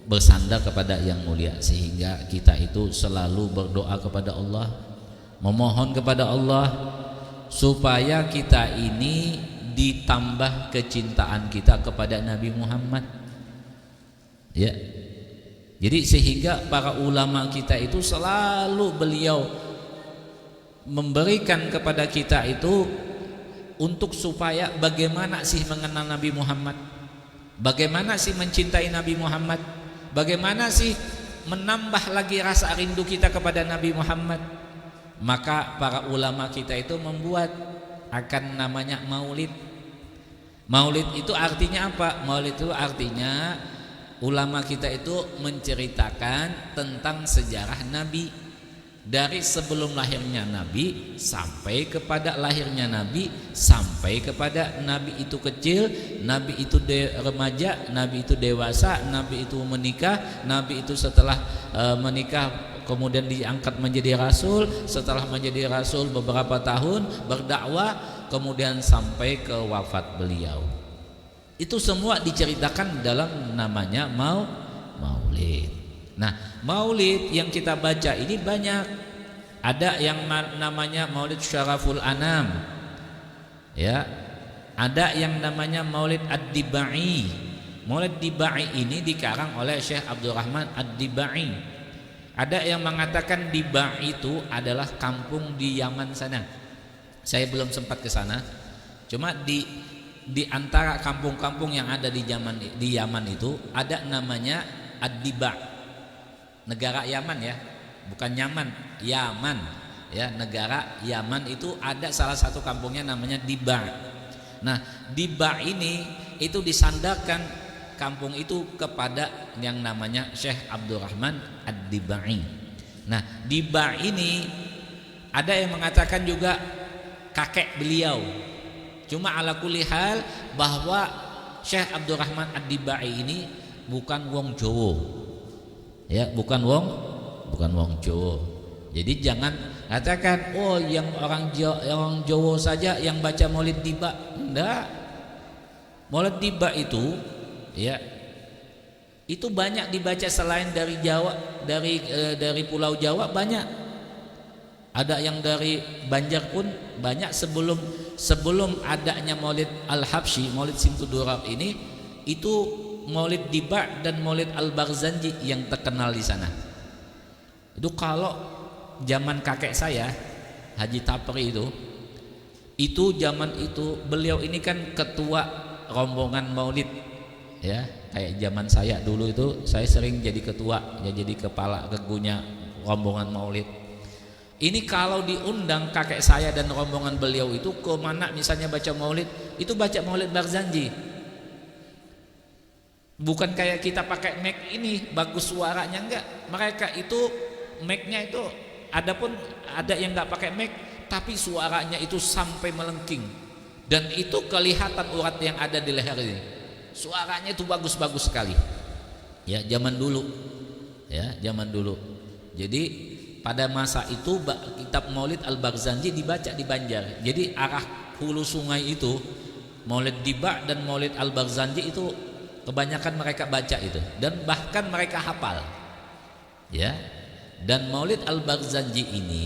bersandar kepada yang mulia, sehingga kita itu selalu berdoa kepada Allah, memohon kepada Allah supaya kita ini ditambah kecintaan kita kepada Nabi Muhammad, ya. Jadi sehingga para ulama kita itu selalu beliau memberikan kepada kita itu untuk supaya bagaimana sih mengenal Nabi Muhammad, bagaimana sih mencintai Nabi Muhammad, bagaimana sih menambah lagi rasa rindu kita kepada Nabi Muhammad. Maka para ulama kita itu membuat akan namanya maulid. Maulid itu artinya apa? Maulid itu artinya ulama kita itu menceritakan tentang sejarah Nabi, dari sebelum lahirnya Nabi sampai kepada lahirnya Nabi, sampai kepada Nabi itu kecil, Nabi itu remaja, Nabi itu dewasa, Nabi itu menikah, Nabi itu setelah menikah kemudian diangkat menjadi rasul, setelah menjadi rasul beberapa tahun berdakwah, kemudian sampai ke wafat beliau. Itu semua diceritakan dalam namanya maulid. Nah, maulid yang kita baca ini banyak. Ada yang namanya Maulid Syaraful Anam, ya. Ada yang namanya Maulid Ad-Dibai. Maulid Dibai ini dikarang oleh Syekh Abdurrahman Ad-Dibai. Ada yang mengatakan Dibai itu adalah kampung di Yaman sana. Saya belum sempat ke sana. Cuma di antara kampung-kampung yang ada di Yaman itu ada namanya Ad-Diba. Negara Yaman, ya, bukan Yaman, Yaman, ya, negara Yaman itu ada salah satu kampungnya namanya Diba. Nah, Diba ini itu disandarkan kampung itu kepada yang namanya Syekh Abdurrahman Ad-Dibai. Nah, Diba ini ada yang mengatakan juga kakek beliau. Cuma ala kulli hal bahwa Syekh Abdurrahman Ad-Dibai ini bukan wong Jawa. Ya, bukan wong Jawa. Jadi jangan katakan yang orang Jawa saja yang baca Maulid Diba. Enggak. Maulid Diba itu, ya, itu banyak dibaca selain dari Jawa, dari Pulau Jawa banyak. Ada yang dari Banjar pun banyak. Sebelum adanya Maulid Al-Habsyi, Maulid Simtudurab ini, itu Maulid Diba dan Maulid Al-Barzanji yang terkenal di sana. Itu kalau zaman kakek saya Haji Tapri Itu zaman itu beliau ini kan ketua rombongan maulid, ya, kayak zaman saya dulu itu saya sering jadi ketua, ya, jadi kepala kegunya rombongan maulid. Ini kalau diundang kakek saya dan rombongan beliau itu ke mana misalnya baca maulid, itu baca maulid Barzanji. Bukan kayak kita pakai mic ini bagus suaranya, enggak. Mereka itu mic-nya itu ada yang enggak pakai mic tapi suaranya itu sampai melengking, dan itu kelihatan urat yang ada di leher ini. Suaranya itu bagus-bagus sekali. Ya, zaman dulu. Ya, zaman dulu. Jadi pada masa itu kitab Maulid Al-Barzanji dibaca di Banjar. Jadi arah hulu sungai itu Maulid Diba dan Maulid Al-Barzanji itu kebanyakan mereka baca itu, dan bahkan mereka hafal. Ya. Dan Maulid Al-Barzanji ini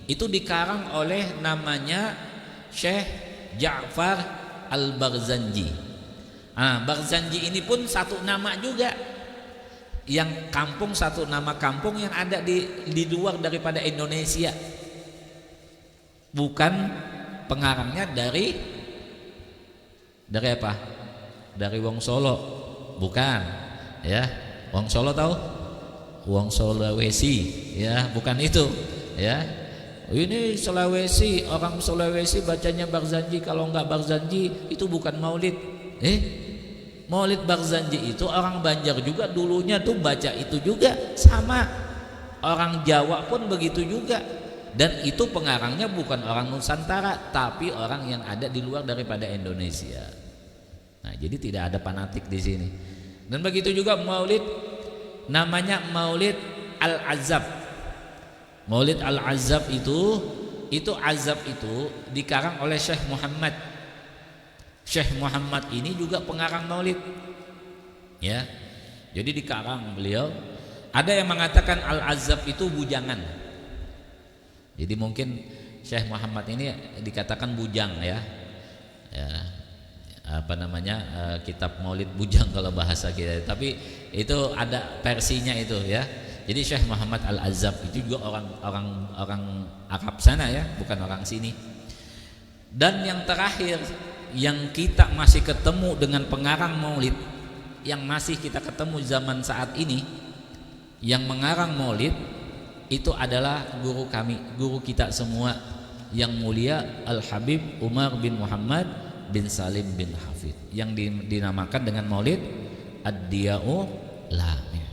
itu dikarang oleh namanya Syekh Ja'far Al-Barzanji. Barzanji ini pun satu nama juga, yang kampung, satu nama kampung yang ada di luar daripada Indonesia. Bukan pengarangnya dari apa? Dari Wong Solo, bukan, ya. Wong Solo tahu? Wong Sulawesi, ya, bukan itu, ya. Ini Sulawesi, orang Sulawesi bacanya Barzanji, kalau enggak Barzanji itu bukan maulid. Maulid Barzanji itu orang Banjar juga dulunya tuh baca itu juga, sama orang Jawa pun begitu juga. Dan itu pengarangnya bukan orang Nusantara, tapi orang yang ada di luar daripada Indonesia. Nah, jadi tidak ada fanatik di sini. Dan begitu juga maulid, namanya Maulid Al-Azab. Maulid Al-Azab itu azab itu dikarang oleh Syekh Muhammad. Syekh Muhammad ini juga pengarang maulid. Ya. Jadi dikarang beliau. Ada yang mengatakan Al-Azab itu bujangan. Jadi mungkin Syekh Muhammad ini dikatakan bujang, ya. Ya. Apa namanya? Kitab maulid bujang kalau bahasa kita. Tapi itu ada versinya itu, ya. Jadi Syekh Muhammad Al-Azab itu juga orang Arab sana, ya, bukan orang sini. Dan yang terakhir yang kita masih ketemu dengan pengarang maulid, yang masih kita ketemu zaman saat ini, yang mengarang maulid itu adalah guru kami, guru kita semua yang mulia Al-Habib Umar bin Muhammad bin Salim bin Hafid, yang dinamakan dengan Maulid Ad-Diya'ul Lami.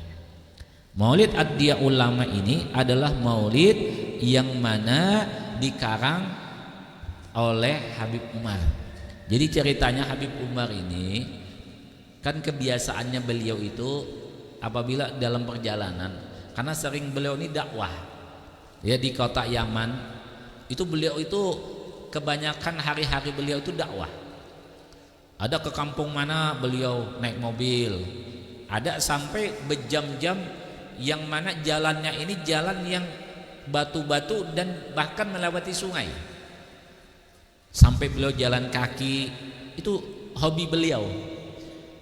Maulid Ad-Diya'ul Lama ini adalah maulid yang mana dikarang oleh Habib Umar. Jadi ceritanya Habib Umar ini kan kebiasaannya beliau itu apabila dalam perjalanan, karena sering beliau ini dakwah, ya, di kota Yaman itu beliau itu kebanyakan hari-hari beliau itu dakwah. Ada ke kampung mana beliau naik mobil, ada sampai berjam-jam yang mana jalannya ini jalan yang batu-batu dan bahkan melewati sungai. Sampai beliau jalan kaki, itu hobi beliau.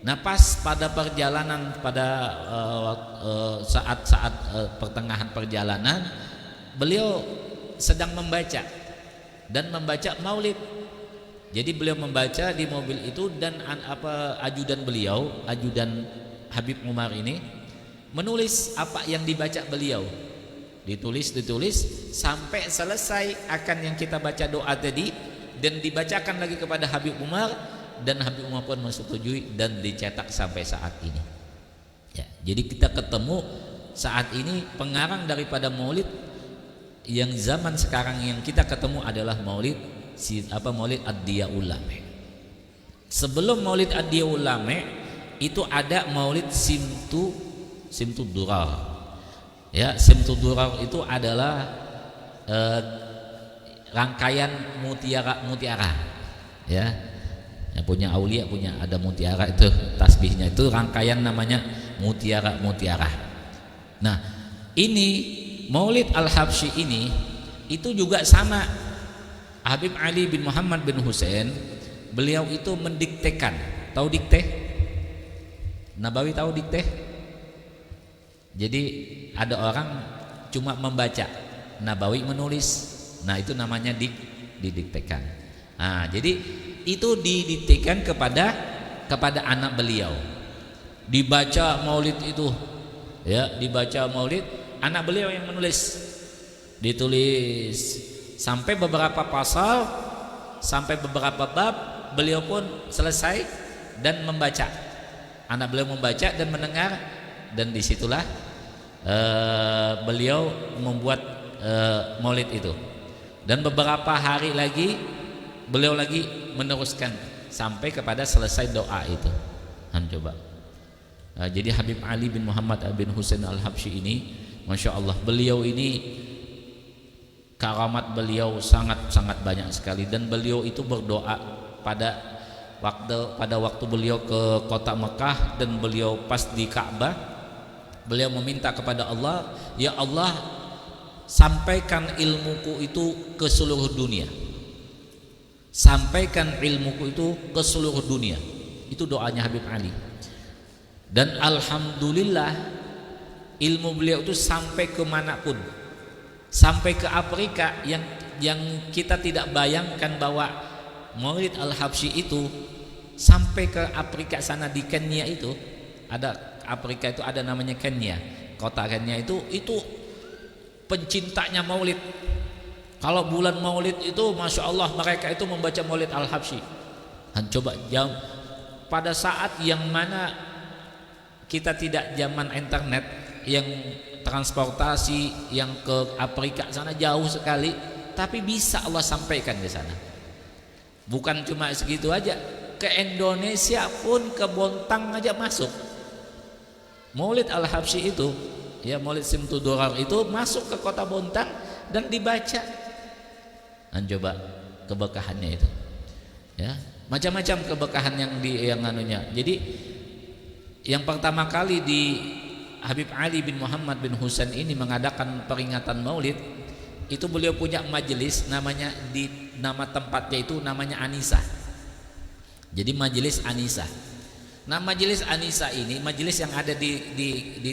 Nah, pas pada perjalanan, pada saat-saat pertengahan perjalanan, beliau sedang membaca dan membaca maulid. Jadi beliau membaca di mobil itu, dan ajudan beliau, ajudan Habib Umar ini menulis apa yang dibaca beliau. Ditulis sampai selesai akan yang kita baca doa tadi, dan dibacakan lagi kepada Habib Umar, dan Habib Umar pun menyetujui dan dicetak sampai saat ini. Ya, jadi kita ketemu saat ini pengarang daripada maulid yang zaman sekarang yang kita ketemu adalah maulid Ad-Diya'ul Lami. Sebelum maulid Ad-Diya'ul Lami itu ada maulid Simtud Durar. Ya, Simtud Durar itu adalah rangkaian mutiara. Ya. Yang punya aulia punya ada mutiara, itu tasbihnya itu rangkaian namanya mutiara. Nah, ini Maulid Al-Habsyi ini itu juga sama. Habib Ali bin Muhammad bin Husain, beliau itu mendiktekan. Tahu dikte? Nabawi tahu dikte? Jadi ada orang cuma membaca, Nabawi menulis. Nah, itu namanya didiktekan. Nah, jadi itu didiktekan kepada anak beliau. Dibaca maulid itu, ya, dibaca maulid, anak beliau yang menulis, ditulis sampai beberapa pasal, sampai beberapa bab, beliau pun selesai dan membaca. Anak beliau membaca dan mendengar, dan disitulah beliau membuat maulid itu. Dan beberapa hari lagi beliau lagi meneruskan sampai kepada selesai doa itu. Coba. Jadi Habib Ali bin Muhammad bin Husain Al-Habsyi ini, Masya Allah, beliau ini karamat beliau sangat banyak sekali. Dan beliau itu berdoa pada waktu beliau ke kota Mekah, dan beliau pas di Ka'bah, beliau meminta kepada Allah, ya Allah, sampaikan ilmuku itu ke seluruh dunia, sampaikan ilmuku itu ke seluruh dunia. Itu doanya Habib Ali. Dan alhamdulillah ilmu beliau itu sampai kemanapun, sampai ke Afrika yang kita tidak bayangkan bahwa Maulid Al-Habsyi itu sampai ke Afrika sana. Di Kenya itu ada, Afrika itu ada namanya Kenya, kota Kenya itu pencintanya Maulid. Kalau bulan Maulid itu, Masya Allah, mereka itu membaca Maulid Al-Habsyi. Coba pada saat yang mana kita tidak zaman internet, yang transportasi yang ke Afrika sana jauh sekali, tapi bisa Allah sampaikan ke sana. Bukan cuma segitu aja, ke Indonesia pun, ke Bontang aja masuk. Maulid Al-Habsyi itu, ya, Maulid Simtudurar itu masuk ke kota Bontang dan dibaca. Coba keberkahannya itu, ya, macam-macam keberkahan yang anunya. Jadi yang pertama kali di Habib Ali bin Muhammad bin Husain ini mengadakan peringatan Maulid, itu beliau punya majelis, namanya, di nama tempatnya itu namanya Anisa. Jadi majelis Anisa. Nah, majelis Anisa ini majelis yang ada di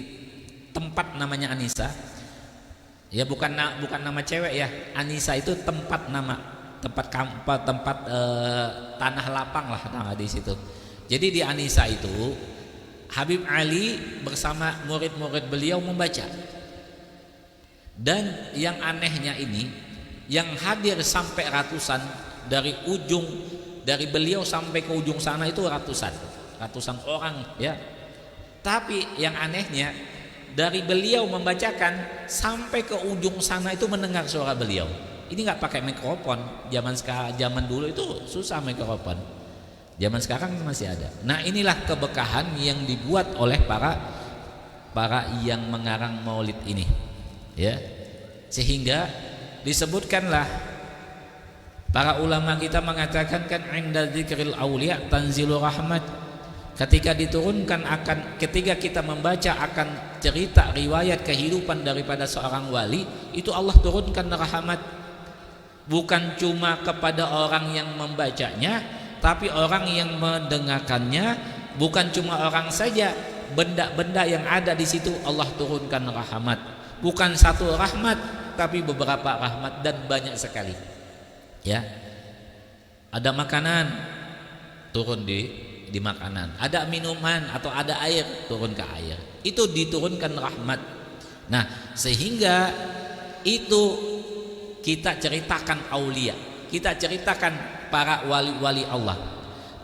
tempat namanya Anisa. Ya, bukan nama cewek ya. Anisa itu tempat tanah lapang lah, nah, di situ. Jadi di Anisa itu Habib Ali bersama murid-murid beliau membaca. Dan yang anehnya ini, yang hadir sampai ratusan, dari beliau sampai ke ujung sana itu ratusan orang, ya. Tapi yang anehnya, dari beliau membacakan sampai ke ujung sana itu mendengar suara beliau. Ini nggak pakai mikrofon. Zaman dulu itu susah mikrofon. Zaman sekarang masih ada. Nah, inilah keberkahan yang dibuat oleh para yang mengarang Maulid ini, ya. Sehingga disebutkanlah para ulama kita mengatakan, kan inda dzikril auliya tanzilur rahmat. Ketika ketika kita membaca akan cerita riwayat kehidupan daripada seorang wali, itu Allah turunkan rahmat. Bukan cuma kepada orang yang membacanya, tapi orang yang mendengarkannya. Bukan cuma orang saja, benda-benda yang ada di situ Allah turunkan rahmat. Bukan satu rahmat, tapi beberapa rahmat, dan banyak sekali. Ya, ada makanan, turun di makanan. Ada minuman atau ada air, turun ke air. Itu diturunkan rahmat. Nah, sehingga itu kita ceritakan aulia, kita ceritakan para wali-wali Allah.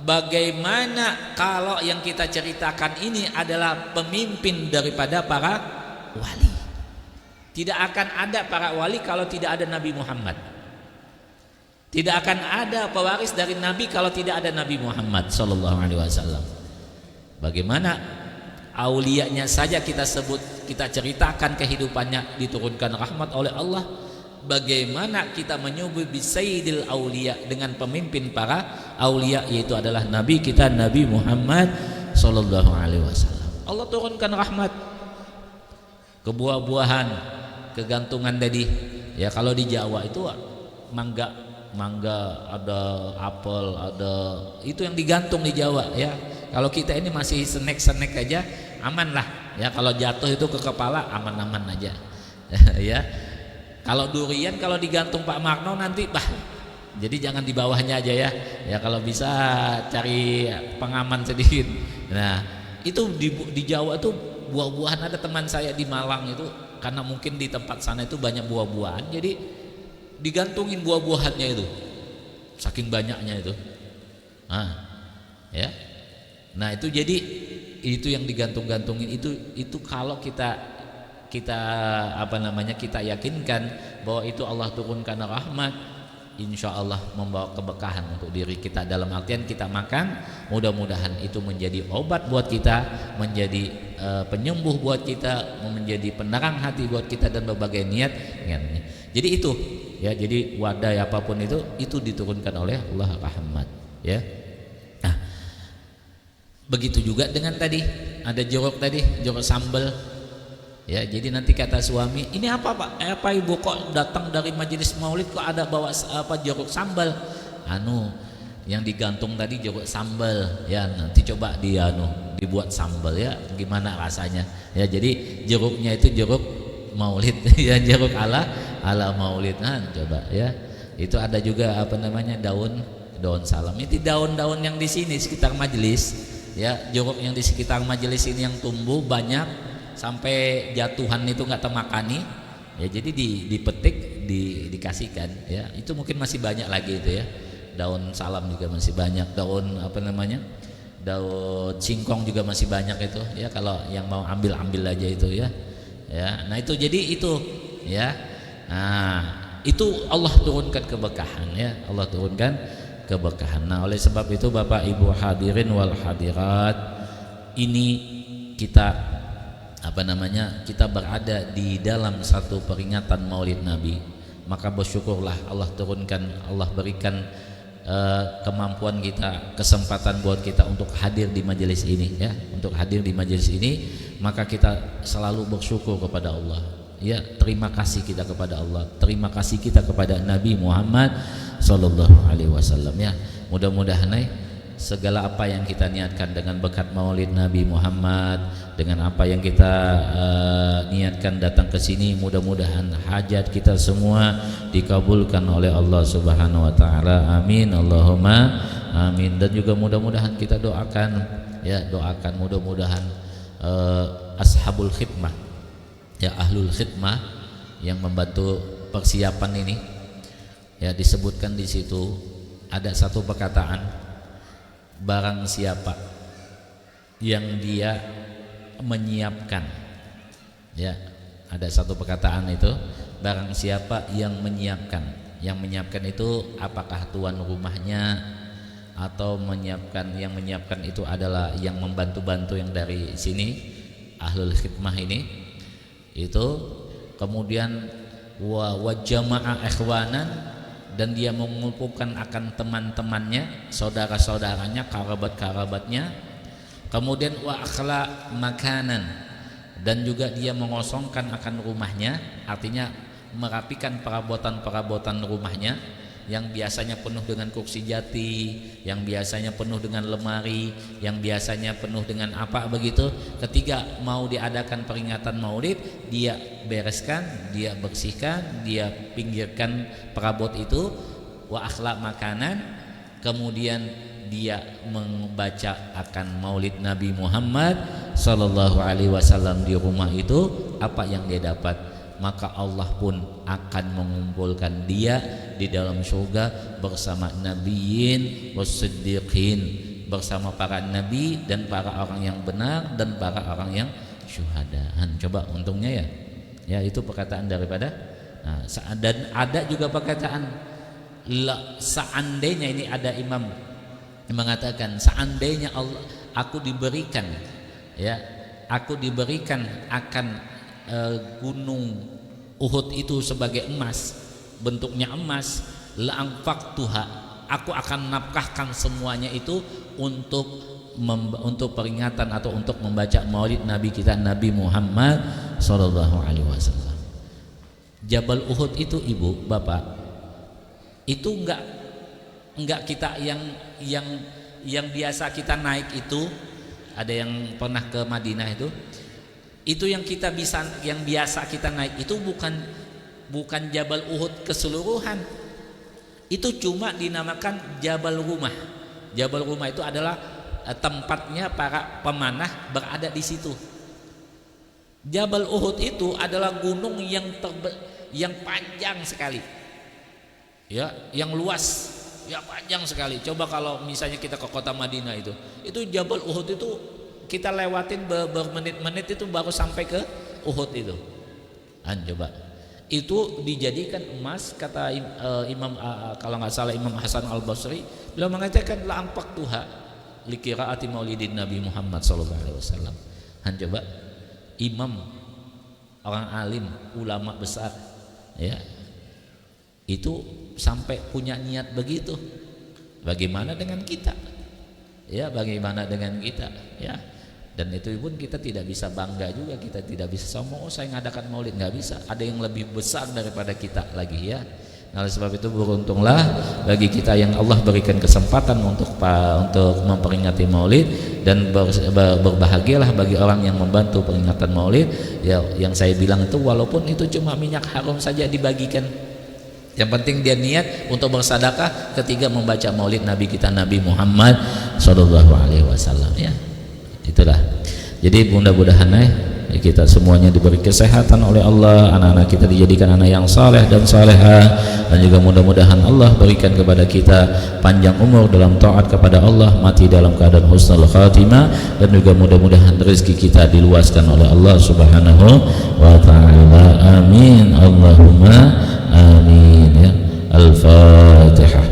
Bagaimana kalau yang kita ceritakan ini adalah pemimpin daripada para wali? Tidak akan ada para wali kalau tidak ada Nabi Muhammad. Tidak akan ada pewaris dari Nabi kalau tidak ada Nabi Muhammad sallallahu alaihi wasallam. Bagaimana aulianya saja kita sebut, kita ceritakan kehidupannya, diturunkan rahmat oleh Allah. Bagaimana kita menyebut bisayyidil aulia, dengan pemimpin para aulia, yaitu adalah Nabi kita, Nabi Muhammad sallallahu alaihi wasallam. Allah turunkan rahmat ke buah-buahan, kegantungan tadi. Ya, kalau di Jawa itu mangga, ada apel, ada itu yang digantung di Jawa, ya. Kalau kita ini masih snack aja, aman lah, ya. Kalau jatuh itu ke kepala, aman-aman aja. Ya. Kalau durian, kalau digantung Pak Marno nanti Jadi jangan di bawahnya aja ya. Ya kalau bisa cari pengaman sedikit. Nah, itu di Jawa tuh buah-buahan, ada teman saya di Malang itu karena mungkin di tempat sana itu banyak buah-buahan, jadi digantungin buah-buahannya itu. Saking banyaknya itu. Nah, ya. Nah, itu jadi itu yang digantung-gantungin itu kalau kita apa namanya, kita yakinkan bahwa itu Allah turunkan rahmat, insya Allah membawa keberkahan untuk diri kita. Dalam artian kita makan, mudah-mudahan itu menjadi obat buat kita, menjadi penyembuh buat kita, menjadi penerang hati buat kita dan berbagai niat. Jadi itu ya, jadi wadah apapun itu diturunkan oleh Allah rahmat ya. Nah, begitu juga dengan tadi ada jeruk tadi, jeruk sambal. Ya, jadi nanti kata suami, ini apa Pak? Apa ibu kok datang dari majelis maulid kok ada bawa apa jeruk sambal? Yang digantung tadi jeruk sambal. Ya, nanti coba dibuat sambal ya, gimana rasanya? Ya, jadi jeruknya itu jeruk maulid ya, jeruk ala maulid. Nah, coba ya. Itu ada juga apa namanya, daun salam. Itu daun-daun yang di sini sekitar majelis ya, jeruk yang di sekitar majelis ini yang tumbuh banyak sampai jatuhan itu nggak termakani ya, jadi dipetik dikasihkan ya. Itu mungkin masih banyak lagi itu ya, daun salam juga masih banyak, daun apa namanya, daun singkong juga masih banyak itu ya, kalau yang mau ambil aja itu ya. Nah itu jadi itu ya, nah itu Allah turunkan keberkahan ya, Allah turunkan keberkahan. Nah oleh sebab itu Bapak Ibu hadirin wal hadirat, ini kita apa namanya, kita berada di dalam satu peringatan Maulid Nabi, maka bersyukurlah Allah turunkan, Allah berikan kemampuan kita, kesempatan buat kita untuk hadir di majelis ini ya, untuk hadir di majelis ini, maka kita selalu bersyukur kepada Allah ya. Terima kasih kita kepada Allah, terima kasih kita kepada Nabi Muhammad sallallahu alaihi wasallam ya. Mudah-mudahan segala apa yang kita niatkan dengan berkat Maulid Nabi Muhammad, dengan apa yang kita niatkan datang ke sini, mudah-mudahan hajat kita semua dikabulkan oleh Allah Subhanahu wa taala. Amin Allahumma amin. Dan juga mudah-mudahan kita doakan ya, doakan mudah-mudahan ashabul khidmah ya, ahlul khidmah yang membantu persiapan ini ya. Disebutkan di situ ada satu perkataan, barang siapa yang dia menyiapkan ya, ada satu perkataan itu, barang siapa yang menyiapkan itu apakah tuan rumahnya atau yang menyiapkan itu adalah yang membantu-bantu yang dari sini ahlul khidmah ini itu, kemudian wa jama'a ikhwanan, dan dia mengumpulkan akan teman-temannya, saudara-saudaranya, kerabat-kerabatnya. Kemudian wa akhla makanan, dan juga dia mengosongkan akan rumahnya, artinya merapikan perabotan-perabotan rumahnya yang biasanya penuh dengan kursi jati, yang biasanya penuh dengan lemari, yang biasanya penuh dengan apa begitu. Ketika mau diadakan peringatan Maulid, dia bereskan, dia bersihkan, dia pinggirkan perabot itu, wa akhlak makanan, kemudian dia membaca akan Maulid Nabi Muhammad sallallahu alaihi wasallam di rumah itu. Apa yang dia dapat? Maka Allah pun akan mengumpulkan dia di dalam surga bersama nabiyin wassiddiqin, bersama para nabi dan para orang yang benar dan para orang yang syuhadaan. Coba untungnya ya itu perkataan daripada dan ada juga perkataan seandainya, ini ada imam yang mengatakan, seandainya aku diberikan akan gunung Uhud itu sebagai emas, bentuknya emas, la'anfaqtuha, aku akan nafkahkan semuanya itu untuk peringatan atau untuk membaca Maulid Nabi kita Nabi Muhammad sallallahu alaihi wasallam. Jabal Uhud itu ibu bapak, itu enggak kita yang biasa kita naik itu, ada yang pernah ke Madinah itu yang biasa kita naik itu bukan Jabal Uhud keseluruhan. itu cuma dinamakan Jabal Rumah. Jabal Rumah itu adalah tempatnya para pemanah berada di situ. Jabal Uhud itu adalah gunung yang panjang sekali, ya, yang luas, ya panjang sekali. Coba kalau misalnya kita ke kota Madinah itu Jabal Uhud itu kita lewatin bermenit-menit itu baru sampai ke Uhud itu. Coba itu dijadikan emas, kata Imam kalau nggak salah Imam Hasan Al Basri beliau mengatakan la ampak tuha likiraati maulidin Nabi Muhammad SAW. Coba imam, orang alim, ulama besar, ya, itu sampai punya niat begitu. Bagaimana dengan kita? Ya, bagaimana dengan kita? Ya, dan itu pun kita tidak bisa bangga juga, kita tidak bisa sombong. Oh, saya ngadakan maulid, nggak bisa. Ada yang lebih besar daripada kita lagi, ya. Nah, oleh sebab itu beruntunglah bagi kita yang Allah berikan kesempatan untuk memperingati maulid, dan berbahagialah bagi orang yang membantu peringatan maulid. Ya, yang saya bilang itu walaupun itu cuma minyak harum saja dibagikan, yang penting dia niat untuk bersedekah ketika membaca maulid Nabi kita Nabi Muhammad SAW. Ya, itulah. Jadi mudah-mudahan kita semuanya diberi kesehatan oleh Allah, anak-anak kita dijadikan anak yang saleh dan saleha, dan juga mudah-mudahan Allah berikan kepada kita panjang umur dalam taat kepada Allah, mati dalam keadaan husnul khatimah, dan juga mudah-mudahan rezeki kita diluaskan oleh Allah Subhanahu wa taala. Amin, Allahumma amin. Ya, Al-Fatihah.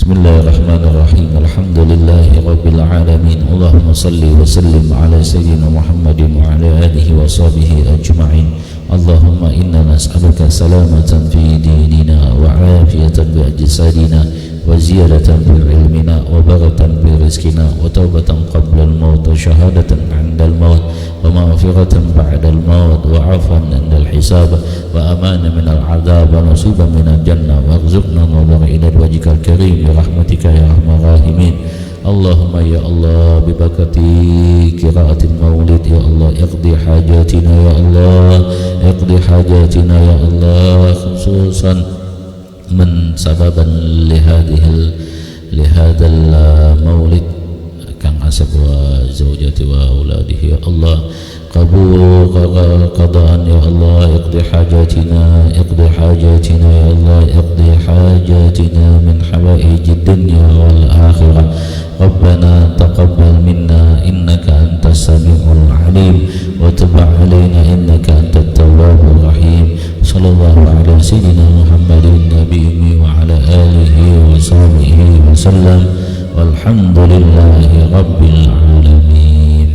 Bismillahirrahmanirrahim. Alhamdulillahi rabbil alamin. Allahumma salli wa sallim ala sayyidina Muhammadin wa ala alihi wa sahbihi ajma'in. Allahumma inna nas'aluka salamatan fi dinina wa afiyatan bi ajsadina wa ziyadatan bil ilmina wa barakatan bi rizqina wa taubatan qabla al-maut wa shahadatan 'inda al-maut wa maghfiratan ba'da al-maut wa 'afwan 'inda al-hisab wa amana min al-'adzab wa nasiban min al-jannah warzuqna nadhara ila wajhikal karim bi rahmatika ya arhamar rahimin. Allahumma ya Allah bibakati qiraatil maulid ya Allah iqdi hajatina ya Allah iqdi hajatina ya Allah, khususan man sababan lihadal maulid Kang Asep wa zawjati wa auladihi ya Allah, qabul qadaan ya Allah, iqdi hajatina ya Allah, iqdi hajatina min hawaijid dunya wal akhirah. Rabbana taqabbal minna innaka antas samiul alim wa tub alaina innaka antat tawwabur rahim. Sallallahu ala sayyidina Muhammadin nabiyyi wa ala alihi wa sahbihi wa sallam. Walhamdulillahi rabbil alamin.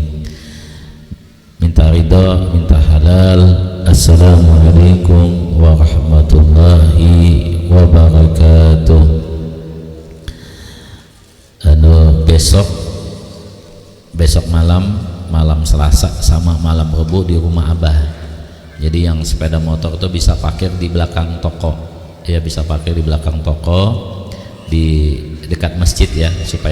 Minta ridha, minta halal. Assalamualaikum warahmatullahi wabarakatuh. Besok malam Selasa sama malam Rebu di rumah Abah. Jadi yang sepeda motor itu bisa parkir di belakang toko, ya, bisa parkir di belakang toko di dekat masjid, ya, supaya